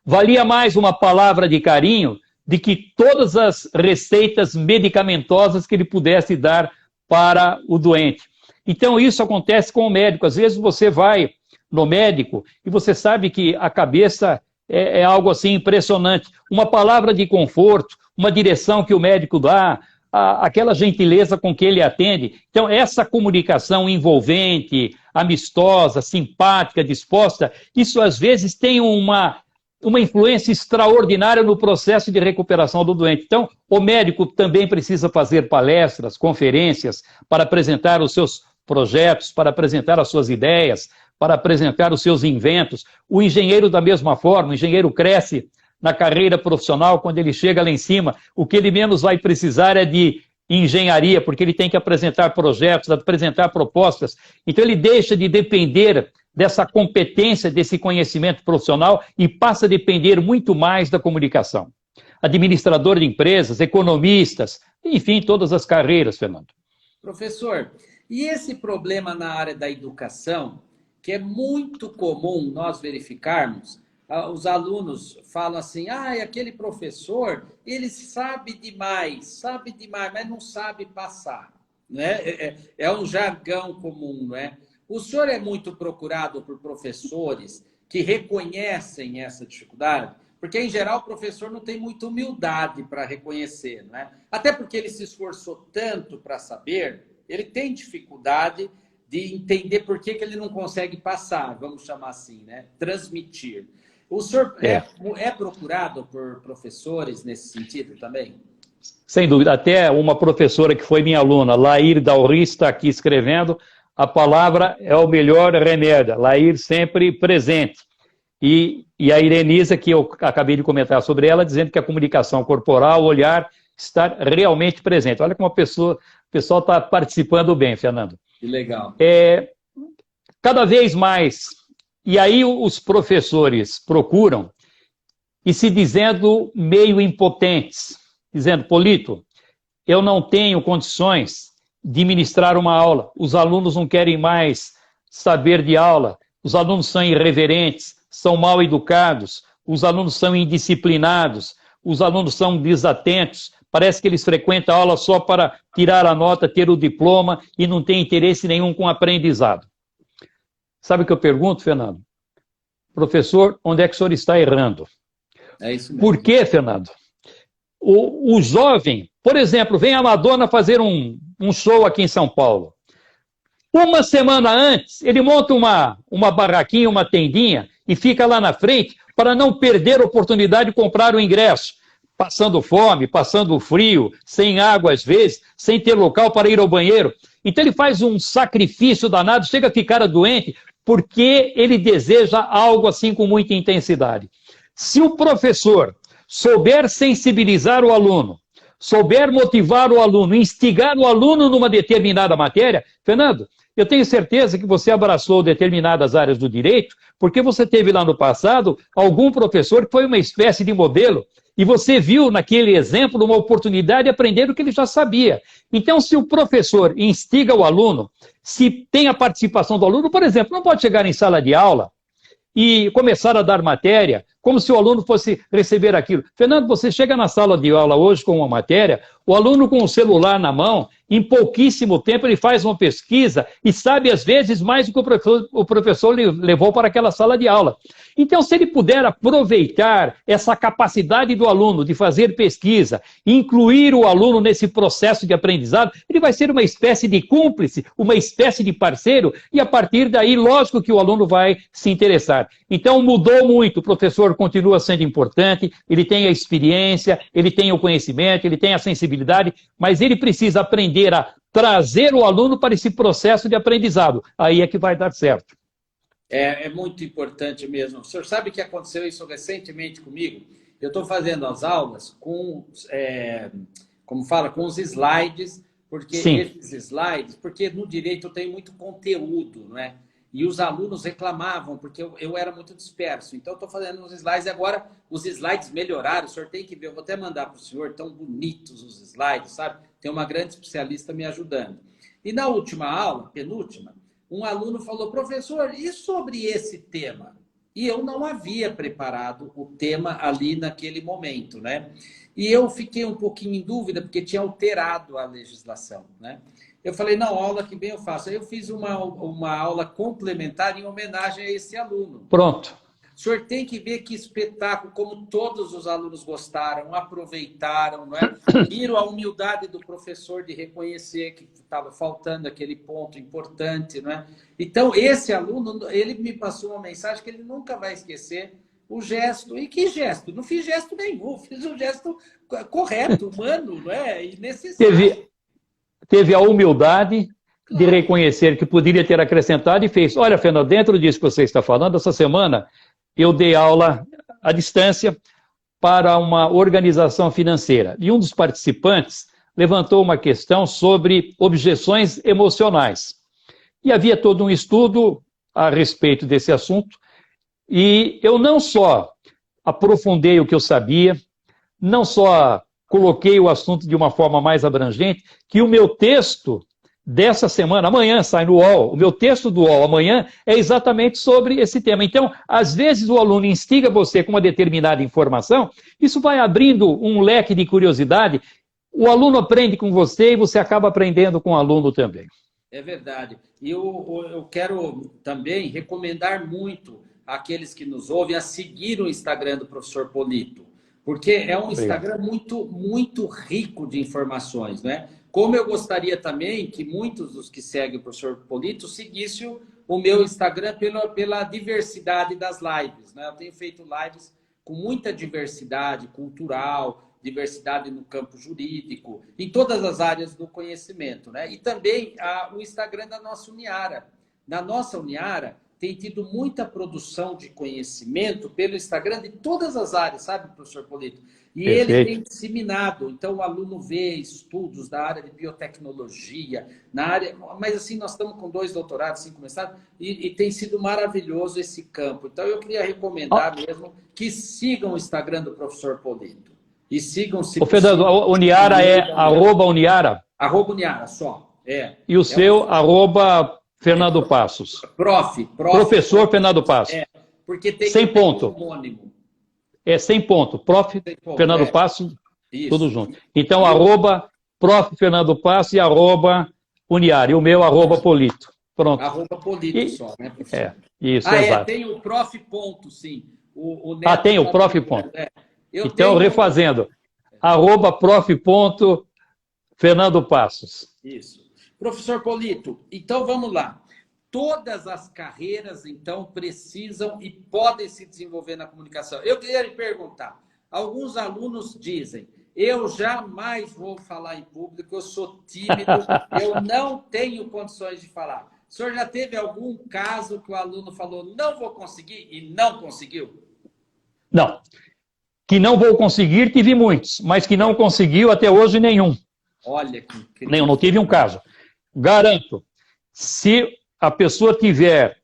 valia mais uma palavra de carinho, de que todas as receitas medicamentosas que ele pudesse dar para o doente. Então isso acontece com o médico. Às vezes você vai no médico e você sabe que a cabeça é algo assim impressionante. Uma palavra de conforto, uma direção que o médico dá, aquela gentileza com que ele atende. Então, essa comunicação envolvente, amistosa, simpática, disposta, isso às vezes tem uma influência extraordinária no processo de recuperação do doente. Então, o médico também precisa fazer palestras, conferências, para apresentar os seus projetos, para apresentar as suas ideias, para apresentar os seus inventos. O engenheiro, da mesma forma, o engenheiro cresce na carreira profissional quando ele chega lá em cima. O que ele menos vai precisar é de engenharia, porque ele tem que apresentar projetos, apresentar propostas. Então ele deixa de depender dessa competência, desse conhecimento profissional e passa a depender muito mais da comunicação. Administrador de empresas, economistas, enfim, todas as carreiras, Fernando. Professor, e esse problema na área da educação, que é muito comum nós verificarmos, os alunos falam assim, aquele professor, ele sabe demais, mas não sabe passar. Né? É um jargão comum, não é? O senhor é muito procurado por professores que reconhecem essa dificuldade, porque, em geral, o professor não tem muita humildade para reconhecer, não é? Até porque ele se esforçou tanto para saber, ele tem dificuldade de entender por que ele não consegue passar, vamos chamar assim, né? Transmitir. O senhor é procurado por professores nesse sentido também? Sem dúvida. Até uma professora que foi minha aluna, Lair Dauri, está aqui escrevendo, a palavra é o melhor remédio. Lair sempre presente. E a Irenisa, que eu acabei de comentar sobre ela, dizendo que a comunicação corporal, o olhar, está realmente presente. Olha como o pessoal está participando bem, Fernando. Que legal. Cada vez mais, e aí os professores procuram, e se dizendo meio impotentes, dizendo, Polito, eu não tenho condições de ministrar uma aula, os alunos não querem mais saber de aula, os alunos são irreverentes, são mal educados, os alunos são indisciplinados, os alunos são desatentos, parece que eles frequentam a aula só para tirar a nota, ter o diploma e não tem interesse nenhum com o aprendizado. Sabe o que eu pergunto, Fernando? Professor, onde é que o senhor está errando? É isso mesmo. Por quê, Fernando? O jovem, por exemplo, vem a Madonna fazer um show aqui em São Paulo. Uma semana antes, ele monta uma barraquinha, uma tendinha e fica lá na frente para não perder a oportunidade de comprar o ingresso. Passando fome, passando frio, sem água às vezes, sem ter local para ir ao banheiro. Então ele faz um sacrifício danado, chega a ficar doente, porque ele deseja algo assim com muita intensidade. Se o professor souber sensibilizar o aluno, souber motivar o aluno, instigar o aluno numa determinada matéria, Fernando, eu tenho certeza que você abraçou determinadas áreas do direito, porque você teve lá no passado algum professor que foi uma espécie de modelo, e você viu naquele exemplo uma oportunidade de aprender o que ele já sabia. Então, se o professor instiga o aluno, se tem a participação do aluno, por exemplo, não pode chegar em sala de aula e começar a dar matéria como se o aluno fosse receber aquilo. Fernando, você chega na sala de aula hoje com uma matéria, O aluno com o celular na mão, em pouquíssimo tempo ele faz uma pesquisa e sabe às vezes mais do que o professor levou para aquela sala de aula. Então, se ele puder aproveitar essa capacidade do aluno de fazer pesquisa, incluir o aluno nesse processo de aprendizado, ele vai ser uma espécie de cúmplice, uma espécie de parceiro, e a partir daí, lógico que o aluno vai se interessar. Então, mudou muito, o professor continua sendo importante, ele tem a experiência, ele tem o conhecimento, ele tem a sensibilidade, mas ele precisa aprender a trazer o aluno para esse processo de aprendizado. Aí é que vai dar certo. É muito importante mesmo. O senhor sabe que aconteceu isso recentemente comigo? Eu estou fazendo as aulas com, como fala, com os slides, porque Sim. esses slides, porque no direito tem muito conteúdo, não é? E os alunos reclamavam, porque eu era muito disperso. Então, eu estou fazendo os slides e agora os slides melhoraram. O senhor tem que ver, eu vou até mandar para o senhor, tão bonitos os slides, sabe? Tem uma grande especialista me ajudando. E na última aula, penúltima, um aluno falou, professor, e sobre esse tema? E eu não havia preparado o tema ali naquele momento, né? E eu fiquei um pouquinho em dúvida, porque tinha alterado a legislação, né? Eu falei, não, aula que bem eu faço. Aí eu fiz uma aula complementar em homenagem a esse aluno. Pronto. O senhor tem que ver que espetáculo, como todos os alunos gostaram, aproveitaram, não é? Viram a humildade do professor de reconhecer que estava faltando aquele ponto importante, não é? Então, esse aluno, ele me passou uma mensagem que ele nunca vai esquecer, o gesto. E que gesto? Não fiz gesto nenhum, fiz um gesto correto, humano, não é? E necessário. Teve a humildade de reconhecer que poderia ter acrescentado e fez. Olha, Fernando, dentro disso que você está falando, essa semana eu dei aula à distância para uma organização financeira. E um dos participantes levantou uma questão sobre objeções emocionais. E havia todo um estudo a respeito desse assunto. E eu não só aprofundei o que eu sabia, não só coloquei o assunto de uma forma mais abrangente, que o meu texto dessa semana, amanhã sai no UOL, o meu texto do UOL amanhã é exatamente sobre esse tema. Então, às vezes o aluno instiga você com uma determinada informação, isso vai abrindo um leque de curiosidade, o aluno aprende com você e você acaba aprendendo com o aluno também. É verdade. E eu quero também recomendar muito àqueles que nos ouvem a seguir o Instagram do professor Polito, porque é um Instagram muito, muito rico de informações, né? Como eu gostaria também que muitos dos que seguem o professor Polito seguissem o meu Instagram pela diversidade das lives, né? Eu tenho feito lives com muita diversidade cultural, diversidade no campo jurídico, em todas as áreas do conhecimento, né? E também o Instagram da nossa Uniara. Na nossa Uniara, tem tido muita produção de conhecimento pelo Instagram de todas as áreas, sabe, professor Polito? E Perfeito. ele tem disseminado, então o aluno vê estudos da área de biotecnologia, na área, mas assim, nós estamos com 2 doutorados, 5 mestrados, e tem sido maravilhoso esse campo. Então eu queria recomendar mesmo que sigam o Instagram do professor Polito. E sigam... O Fernando, a Uniara é @Uniara? @Uniara, só. E o seu, @Fernando Passos. Professor Fernando Passos. Porque tem sem ponto. Homônimo. Sem ponto. Fernando Passos, isso. Tudo junto. Então, @Prof. Fernando Passos e @Uniara. E o meu, @Polito. Pronto. @Polito só, né, professor? Isso, exato. Tem o prof. Ponto, sim. Tem o prof. Ponto. Então, refazendo. @Prof. Fernando Passos. Isso. Professor Polito, então vamos lá. Todas as carreiras, então, precisam e podem se desenvolver na comunicação. Eu queria lhe perguntar, alguns alunos dizem, eu jamais vou falar em público, eu sou tímido, eu não tenho condições de falar. O senhor já teve algum caso que o aluno falou, não vou conseguir, e não conseguiu? Não. Que não vou conseguir, tive muitos, mas que não conseguiu até hoje nenhum. Olha que incrível. Não tive um caso. Garanto, se a pessoa tiver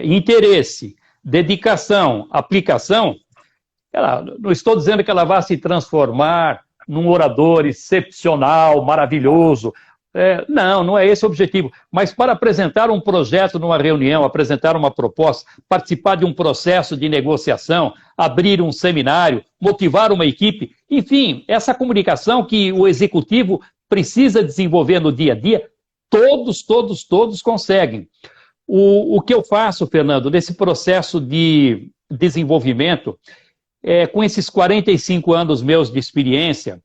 interesse, dedicação, aplicação, não estou dizendo que ela vai se transformar num orador excepcional, maravilhoso, Não, não é esse o objetivo. Mas para apresentar um projeto numa reunião, apresentar uma proposta, participar de um processo de negociação, abrir um seminário, motivar uma equipe, enfim, essa comunicação que o executivo precisa desenvolver no dia a dia, todos conseguem. O que eu faço, Fernando, nesse processo de desenvolvimento, com esses 45 anos meus de experiência,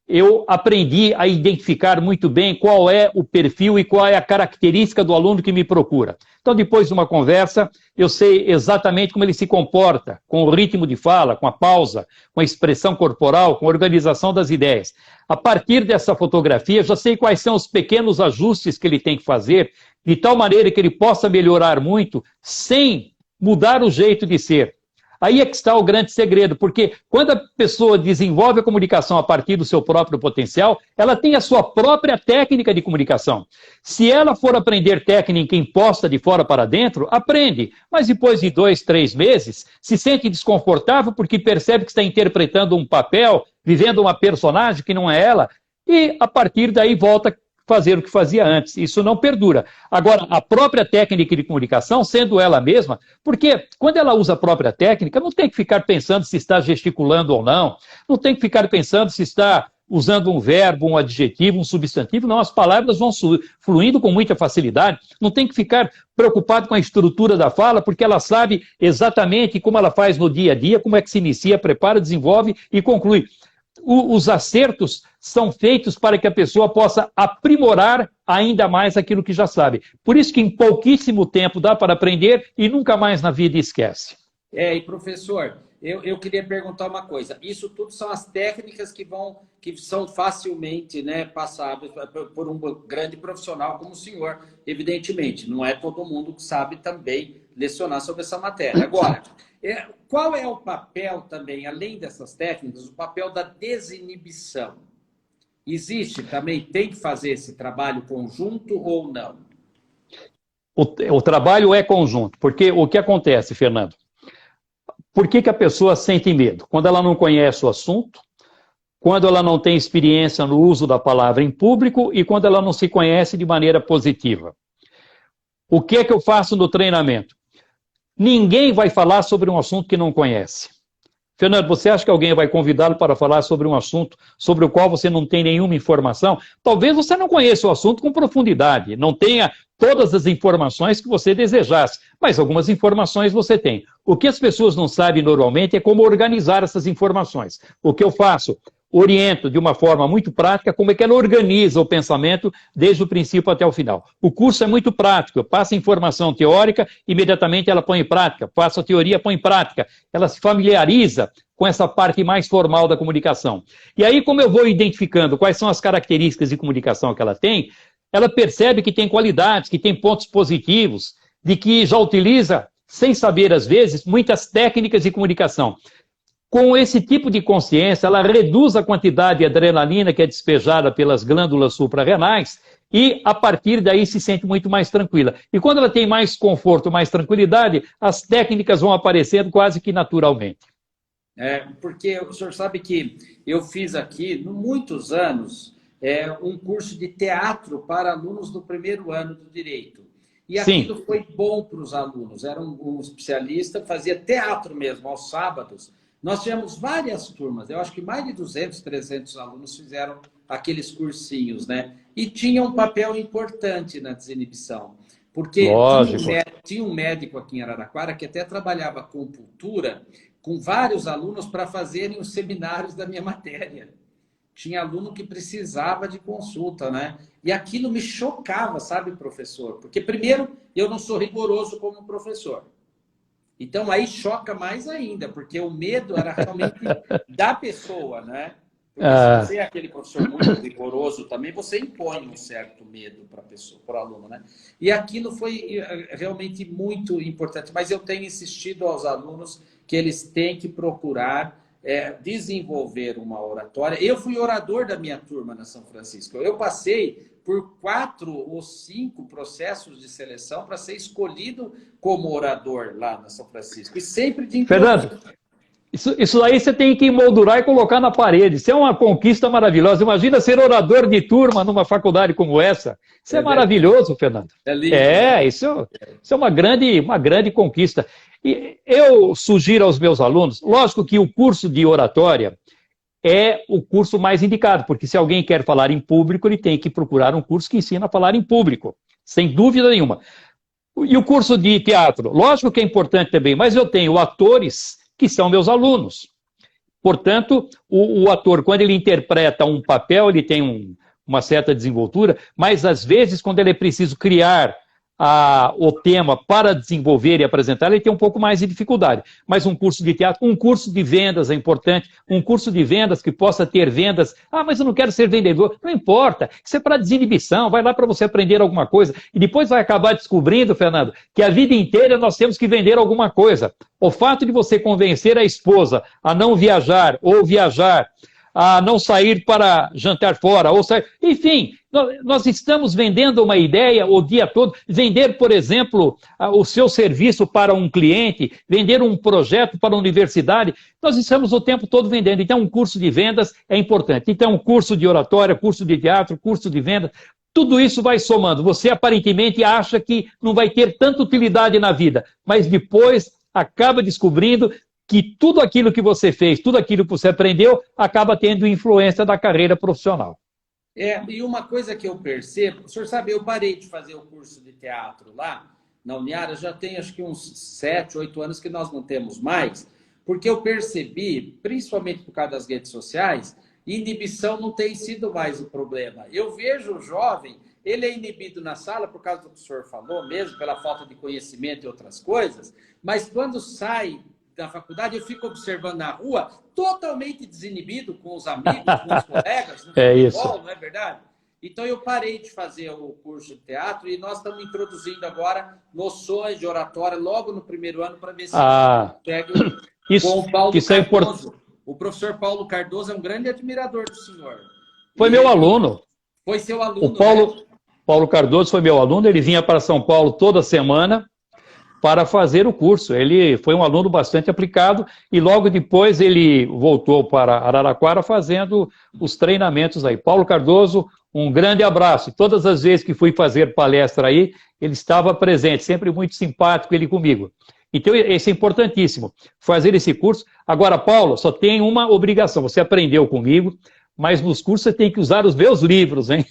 eu aprendi a identificar muito bem qual é o perfil e qual é a característica do aluno que me procura. Então, depois de uma conversa, eu sei exatamente como ele se comporta, com o ritmo de fala, com a pausa, com a expressão corporal, com a organização das ideias. A partir dessa fotografia, já sei quais são os pequenos ajustes que ele tem que fazer, de tal maneira que ele possa melhorar muito, sem mudar o jeito de ser. Aí é que está o grande segredo, porque quando a pessoa desenvolve a comunicação a partir do seu próprio potencial, ela tem a sua própria técnica de comunicação. Se ela for aprender técnica imposta de fora para dentro, aprende. Mas depois de 2, 3 meses, se sente desconfortável porque percebe que está interpretando um papel, vivendo uma personagem que não é ela, e a partir daí volta a fazer o que fazia antes. Isso não perdura. Agora, a própria técnica de comunicação, sendo ela mesma, porque quando ela usa a própria técnica, não tem que ficar pensando se está gesticulando ou não, não tem que ficar pensando se está usando um verbo, um adjetivo, um substantivo, não, as palavras vão fluindo com muita facilidade, não tem que ficar preocupado com a estrutura da fala, porque ela sabe exatamente como ela faz no dia a dia, como é que se inicia, prepara, desenvolve e conclui. Os acertos são feitos para que a pessoa possa aprimorar ainda mais aquilo que já sabe. Por isso que em pouquíssimo tempo dá para aprender e nunca mais na vida esquece. E professor, eu queria perguntar uma coisa. Isso tudo são as técnicas que são facilmente, né, passáveis por um grande profissional como o senhor, evidentemente. Não é todo mundo que sabe também lecionar sobre essa matéria. Agora, qual é o papel também, além dessas técnicas, o papel da desinibição? Existe também, tem que fazer esse trabalho conjunto ou não? O trabalho é conjunto, porque o que acontece, Fernando? Por que a pessoa sente medo? Quando ela não conhece o assunto, quando ela não tem experiência no uso da palavra em público e quando ela não se conhece de maneira positiva. O que é que eu faço no treinamento? Ninguém vai falar sobre um assunto que não conhece. Fernando, você acha que alguém vai convidá-lo para falar sobre um assunto sobre o qual você não tem nenhuma informação? Talvez você não conheça o assunto com profundidade, não tenha todas as informações que você desejasse, mas algumas informações você tem. O que as pessoas não sabem normalmente é como organizar essas informações. O que eu faço? Oriento de uma forma muito prática como é que ela organiza o pensamento desde o princípio até o final. O curso é muito prático, eu passo informação teórica, imediatamente ela põe em prática, passo a teoria, põe em prática, ela se familiariza com essa parte mais formal da comunicação. E aí, como eu vou identificando quais são as características de comunicação que ela tem, ela percebe que tem qualidades, que tem pontos positivos, de que já utiliza, sem saber às vezes, muitas técnicas de comunicação. Com esse tipo de consciência, ela reduz a quantidade de adrenalina que é despejada pelas glândulas suprarrenais e, a partir daí, se sente muito mais tranquila. E quando ela tem mais conforto, mais tranquilidade, as técnicas vão aparecendo quase que naturalmente. Porque o senhor sabe que eu fiz aqui, muitos anos, um curso de teatro para alunos do primeiro ano do Direito. E aquilo foi bom para os alunos. Era um especialista, fazia teatro mesmo, aos sábados. Nós tivemos várias turmas, eu acho que mais de 200, 300 alunos fizeram aqueles cursinhos, né? E tinha um papel importante na desinibição. Porque tinha um médico aqui em Araraquara que até trabalhava acupuntura com vários alunos para fazerem os seminários da minha matéria. Tinha aluno que precisava de consulta, né? E aquilo me chocava, sabe, professor? Porque, primeiro, eu não sou rigoroso como professor. Então, aí choca mais ainda, porque o medo era realmente da pessoa, né? Porque se você é aquele professor muito rigoroso também, você impõe um certo medo para a pessoa, para o aluno, né? E aquilo foi realmente muito importante. Mas eu tenho insistido aos alunos que eles têm que procurar desenvolver uma oratória. Eu fui orador da minha turma na São Francisco. Eu passei por 4 ou 5 processos de seleção para ser escolhido como orador lá na São Francisco. E sempre de Fernando, Isso aí você tem que emoldurar e colocar na parede. Isso é uma conquista maravilhosa. Imagina ser orador de turma numa faculdade como essa. Isso é maravilhoso, Fernando. É lindo. Isso é uma grande conquista. E eu sugiro aos meus alunos, lógico que o curso de oratória é o curso mais indicado, porque se alguém quer falar em público, ele tem que procurar um curso que ensina a falar em público, sem dúvida nenhuma. E o curso de teatro, lógico que é importante também, mas eu tenho atores que são meus alunos. Portanto, o ator, quando ele interpreta um papel, ele tem uma certa desenvoltura, mas às vezes, quando ele é preciso criar o tema para desenvolver e apresentar, ele tem um pouco mais de dificuldade. Mas um curso de teatro, um curso de vendas é importante, um curso de vendas que possa ter vendas. Ah, mas eu não quero ser vendedor. Não importa, isso é para desinibição, vai lá para você aprender alguma coisa. E depois vai acabar descobrindo, Fernando, que a vida inteira nós temos que vender alguma coisa. O fato de você convencer a esposa a não viajar ou viajar, a não sair para jantar fora, ou sair... Enfim, nós estamos vendendo uma ideia o dia todo. Vender, por exemplo, o seu serviço para um cliente, vender um projeto para a universidade, nós estamos o tempo todo vendendo. Então, um curso de vendas é importante. Então, um curso de oratória, curso de teatro, curso de vendas, tudo isso vai somando. Você aparentemente acha que não vai ter tanta utilidade na vida, mas depois acaba descobrindo que tudo aquilo que você fez, tudo aquilo que você aprendeu, acaba tendo influência da carreira profissional. E uma coisa que eu percebo, o senhor sabe, eu parei de fazer o curso de teatro lá na Uniara, já tem acho que uns 7, 8 anos que nós não temos mais, porque eu percebi, principalmente por causa das redes sociais, inibição não tem sido mais o problema. Eu vejo o jovem, ele é inibido na sala por causa do que o senhor falou, mesmo pela falta de conhecimento e outras coisas, mas quando sai da faculdade, eu fico observando na rua, totalmente desinibido com os amigos, com os colegas, no futebol, isso. não é verdade? Então, eu parei de fazer o curso de teatro e nós estamos introduzindo agora noções de oratória logo no primeiro ano para ver se pega com o Paulo isso Cardoso. É importante. O professor Paulo Cardoso é um grande admirador do senhor. Foi meu aluno. Foi seu aluno, Paulo Cardoso foi meu aluno, ele vinha para São Paulo toda semana para fazer o curso. Ele foi um aluno bastante aplicado e logo depois ele voltou para Araraquara fazendo os treinamentos aí. Paulo Cardoso, um grande abraço. Todas as vezes que fui fazer palestra aí, ele estava presente, sempre muito simpático ele comigo. Então, isso é importantíssimo, fazer esse curso. Agora, Paulo, só tem uma obrigação, você aprendeu comigo, mas nos cursos você tem que usar os meus livros, hein?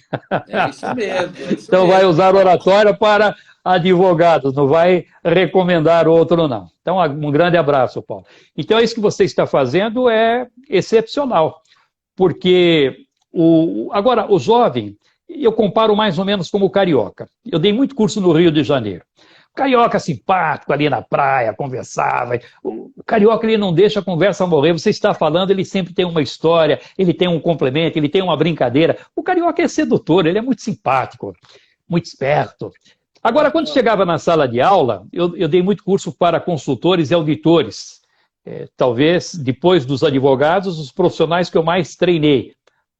É isso mesmo. Então vai usar oratória para advogados, não vai recomendar outro, não. Então, um grande abraço, Paulo. Então, isso que você está fazendo é excepcional, porque agora, o jovem, eu comparo mais ou menos como o carioca. Eu dei muito curso no Rio de Janeiro. O carioca simpático ali na praia, conversava. O carioca, ele não deixa a conversa morrer. Você está falando, ele sempre tem uma história, ele tem um complemento, ele tem uma brincadeira. O carioca é sedutor, ele é muito simpático, muito esperto. Agora, quando chegava na sala de aula, eu dei muito curso para consultores e auditores. Talvez, depois dos advogados, os profissionais que eu mais treinei.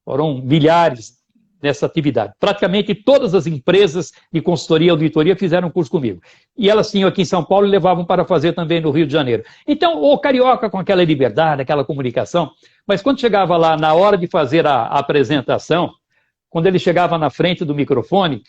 Foram milhares nessa atividade. Praticamente todas as empresas de consultoria e auditoria fizeram curso comigo. E elas tinham aqui em São Paulo e levavam para fazer também no Rio de Janeiro. Então, o carioca com aquela liberdade, aquela comunicação, mas quando chegava lá na hora de fazer a apresentação, quando ele chegava na frente do microfone,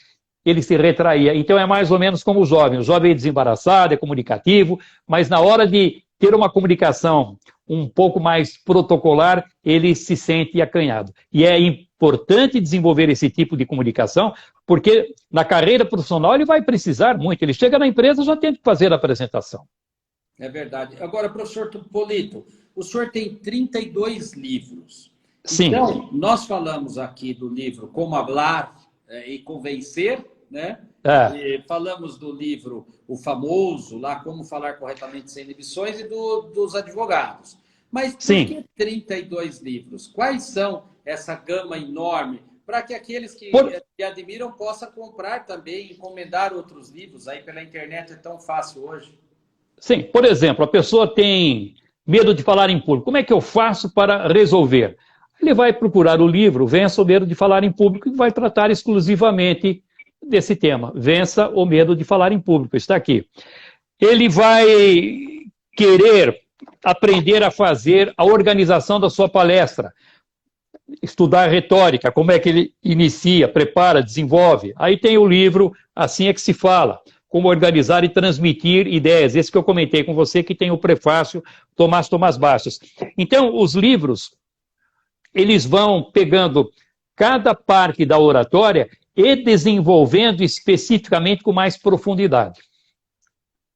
ele se retraía. Então é mais ou menos como o jovem. O jovem é desembaraçado, é comunicativo, mas na hora de ter uma comunicação um pouco mais protocolar, ele se sente acanhado. E é importante desenvolver esse tipo de comunicação, porque na carreira profissional ele vai precisar muito. Ele chega na empresa e já tem que fazer a apresentação. É verdade. Agora, professor Polito, o senhor tem 32 livros. Sim. Então, nós falamos aqui do livro Como Hablar e Convencer, né? Falamos do livro, o famoso, lá, Como Falar Corretamente Sem Inibições, e dos advogados. Mas por que 32 livros? Quais são essa gama enorme? Para que aqueles que admiram possam comprar também, encomendar outros livros. Aí pela internet é tão fácil hoje. Sim, por exemplo, a pessoa tem medo de falar em público. Como é que eu faço para resolver? Ele vai procurar o livro Vença o Medo de Falar em Público e vai tratar exclusivamente desse tema. Vença o medo de falar em público. Está aqui. Ele vai querer aprender a fazer a organização da sua palestra, estudar retórica, como é que ele inicia, prepara, desenvolve. Aí tem o livro Assim é que se fala, como organizar e transmitir ideias. Esse que eu comentei com você, que tem o prefácio Tomás Bastos. Então, os livros, eles vão pegando cada parte da oratória e desenvolvendo especificamente com mais profundidade.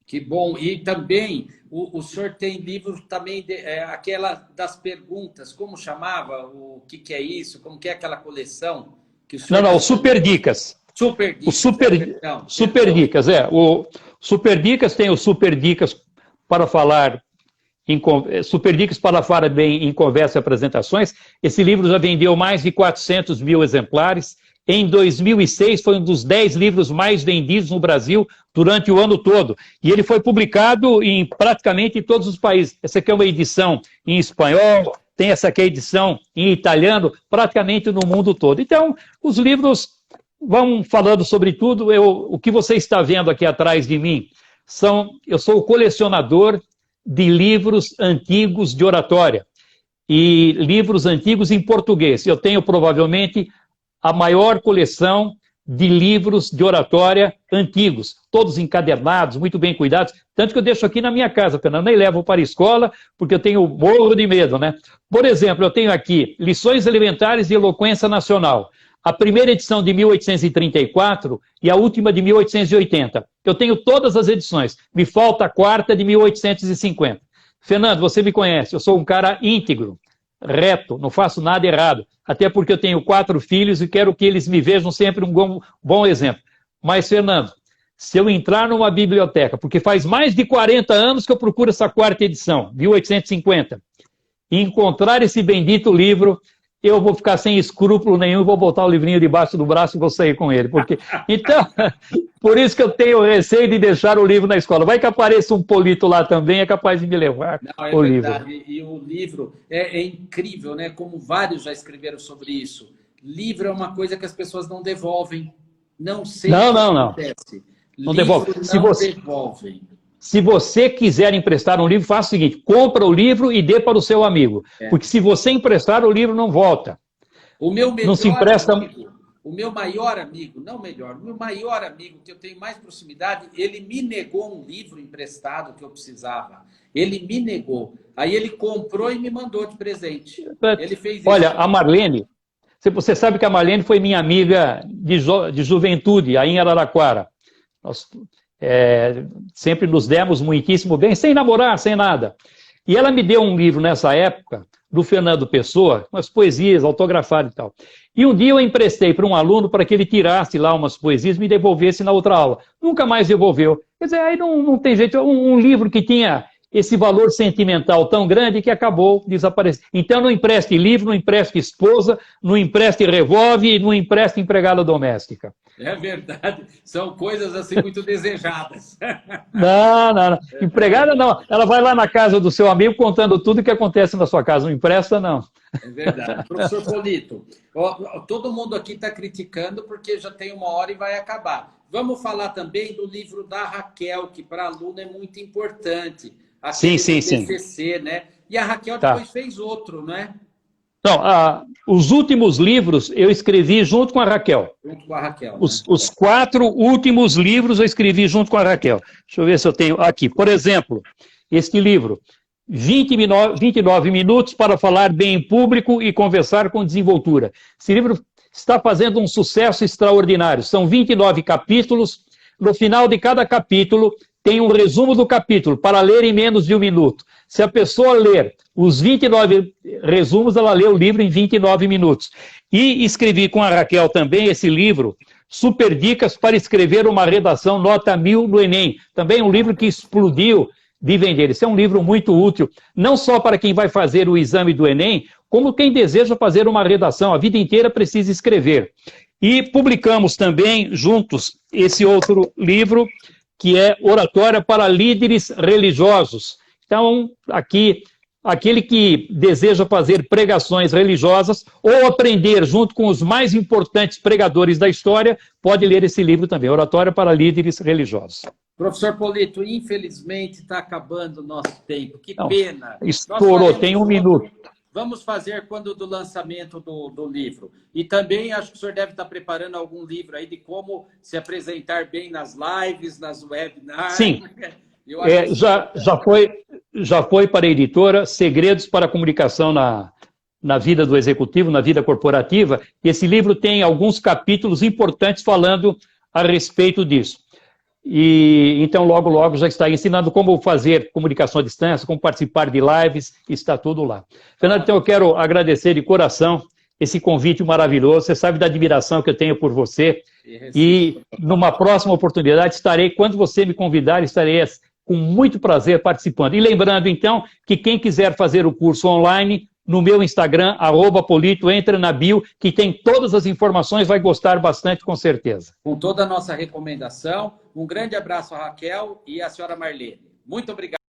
Que bom. E também, o senhor tem livro também, aquela das perguntas, como chamava? O que é isso? Como que é aquela coleção? Que o senhor Não, Super Dicas. Super Dicas. O Super Dicas, O Super Dicas tem o Super Dicas para falar Super Dicas para falar bem em conversa e apresentações. Esse livro já vendeu mais de 400 mil exemplares. Em 2006 foi um dos 10 livros mais vendidos no Brasil durante o ano todo. E ele foi publicado em praticamente todos os países. Essa aqui é uma edição em espanhol, tem essa aqui a edição em italiano, praticamente no mundo todo. Então, os livros vão falando sobre tudo. O que você está vendo aqui atrás de mim, eu sou o colecionador de livros antigos de oratória e livros antigos em português. Eu tenho provavelmente a maior coleção de livros de oratória antigos, todos encadernados, muito bem cuidados, tanto que eu deixo aqui na minha casa, Fernando, nem levo para a escola, porque eu tenho morro de medo, né? Por exemplo, eu tenho aqui Lições Elementares de Eloquência Nacional, a primeira edição de 1834 e a última de 1880. Eu tenho todas as edições, me falta a quarta de 1850. Fernando, você me conhece, eu sou um cara íntegro, reto, não faço nada errado, até porque eu tenho 4 filhos e quero que eles me vejam sempre um bom exemplo. Mas, Fernando, se eu entrar numa biblioteca, porque faz mais de 40 anos que eu procuro essa quarta edição, 1850, e encontrar esse bendito livro, eu vou ficar sem escrúpulo nenhum, vou botar o livrinho debaixo do braço e vou sair com ele. Então, por isso que eu tenho receio de deixar o livro na escola. Vai que apareça um polito lá também, é capaz de me levar o verdade. livro. E o livro é incrível, né? Como vários já escreveram sobre isso. Livro é uma coisa que as pessoas não devolvem. Não sei o que acontece. Não devolve. Devolvem. Se você quiser emprestar um livro, faça o seguinte, compra o livro e dê para o seu amigo. Porque se você emprestar, o livro não volta. O meu melhor não se empresta... amigo, o meu maior amigo, não melhor, o meu maior amigo, que eu tenho mais proximidade, ele me negou um livro emprestado que eu precisava. Ele me negou. Aí ele comprou e me mandou de presente. Ele fez isso. Olha, a Marlene, você sabe que a Marlene foi minha amiga de juventude, aí em Araraquara. Nós... sempre nos demos muitíssimo bem, sem namorar, sem nada. E ela me deu um livro nessa época, do Fernando Pessoa, umas poesias autografadas e tal. E um dia eu emprestei para um aluno para que ele tirasse lá umas poesias e me devolvesse na outra aula. Nunca mais devolveu. Quer dizer, aí não tem jeito. Um livro que tinha esse valor sentimental tão grande que acabou desaparecendo. Então não empreste livro, não empreste esposa, não empreste revólver, não empreste empregada doméstica. É verdade, são coisas assim muito desejadas. Não. Empregada não. Ela vai lá na casa do seu amigo contando tudo o que acontece na sua casa. Não empresta, não. É verdade. Professor Polito, todo mundo aqui está criticando porque já tem 1 hora e vai acabar. Vamos falar também do livro da Raquel, que para aluno é muito importante. Sim. TCC, né? E a Raquel depois fez outro, não é? Não, os últimos livros eu escrevi junto com a Raquel. Junto com a Raquel. Os 4 últimos livros eu escrevi junto com a Raquel. Deixa eu ver se eu tenho aqui. Por exemplo, este livro, 29 minutos para falar bem em público e conversar com desenvoltura. Esse livro está fazendo um sucesso extraordinário. São 29 capítulos. No final de cada capítulo tem um resumo do capítulo para ler em menos de 1 minuto. Se a pessoa ler os 29 resumos, ela lê o livro em 29 minutos. E escrevi com a Raquel também esse livro, Super Dicas para escrever uma redação nota 1000 no Enem. Também um livro que explodiu de vender. Esse é um livro muito útil, não só para quem vai fazer o exame do Enem, como quem deseja fazer uma redação. A vida inteira precisa escrever. E publicamos também, juntos, esse outro livro, que é Oratória para Líderes Religiosos. Então, aqui aquele que deseja fazer pregações religiosas ou aprender junto com os mais importantes pregadores da história, pode ler esse livro também, Oratória para Líderes Religiosos. Professor Polito, infelizmente está acabando o nosso tempo. Que Não, pena. estourou, tem um minuto. Vamos fazer quando do lançamento do livro. E também acho que o senhor deve estar preparando algum livro aí de como se apresentar bem nas lives, nas webinars. Sim, Eu acho que... já foi para a editora Segredos para a Comunicação na vida do executivo, na vida corporativa. E esse livro tem alguns capítulos importantes falando a respeito disso. E então, logo, logo, já está ensinando como fazer comunicação à distância, como participar de lives, está tudo lá. Fernando, então eu quero agradecer de coração esse convite maravilhoso. Você sabe da admiração que eu tenho por você. E numa próxima oportunidade estarei, quando você me convidar, estarei com muito prazer participando. E lembrando, então, que quem quiser fazer o curso online, no meu Instagram, @Polito, entra na bio, que tem todas as informações, vai gostar bastante, com certeza. Com toda a nossa recomendação. Um grande abraço a Raquel e a senhora Marlene. Muito obrigado.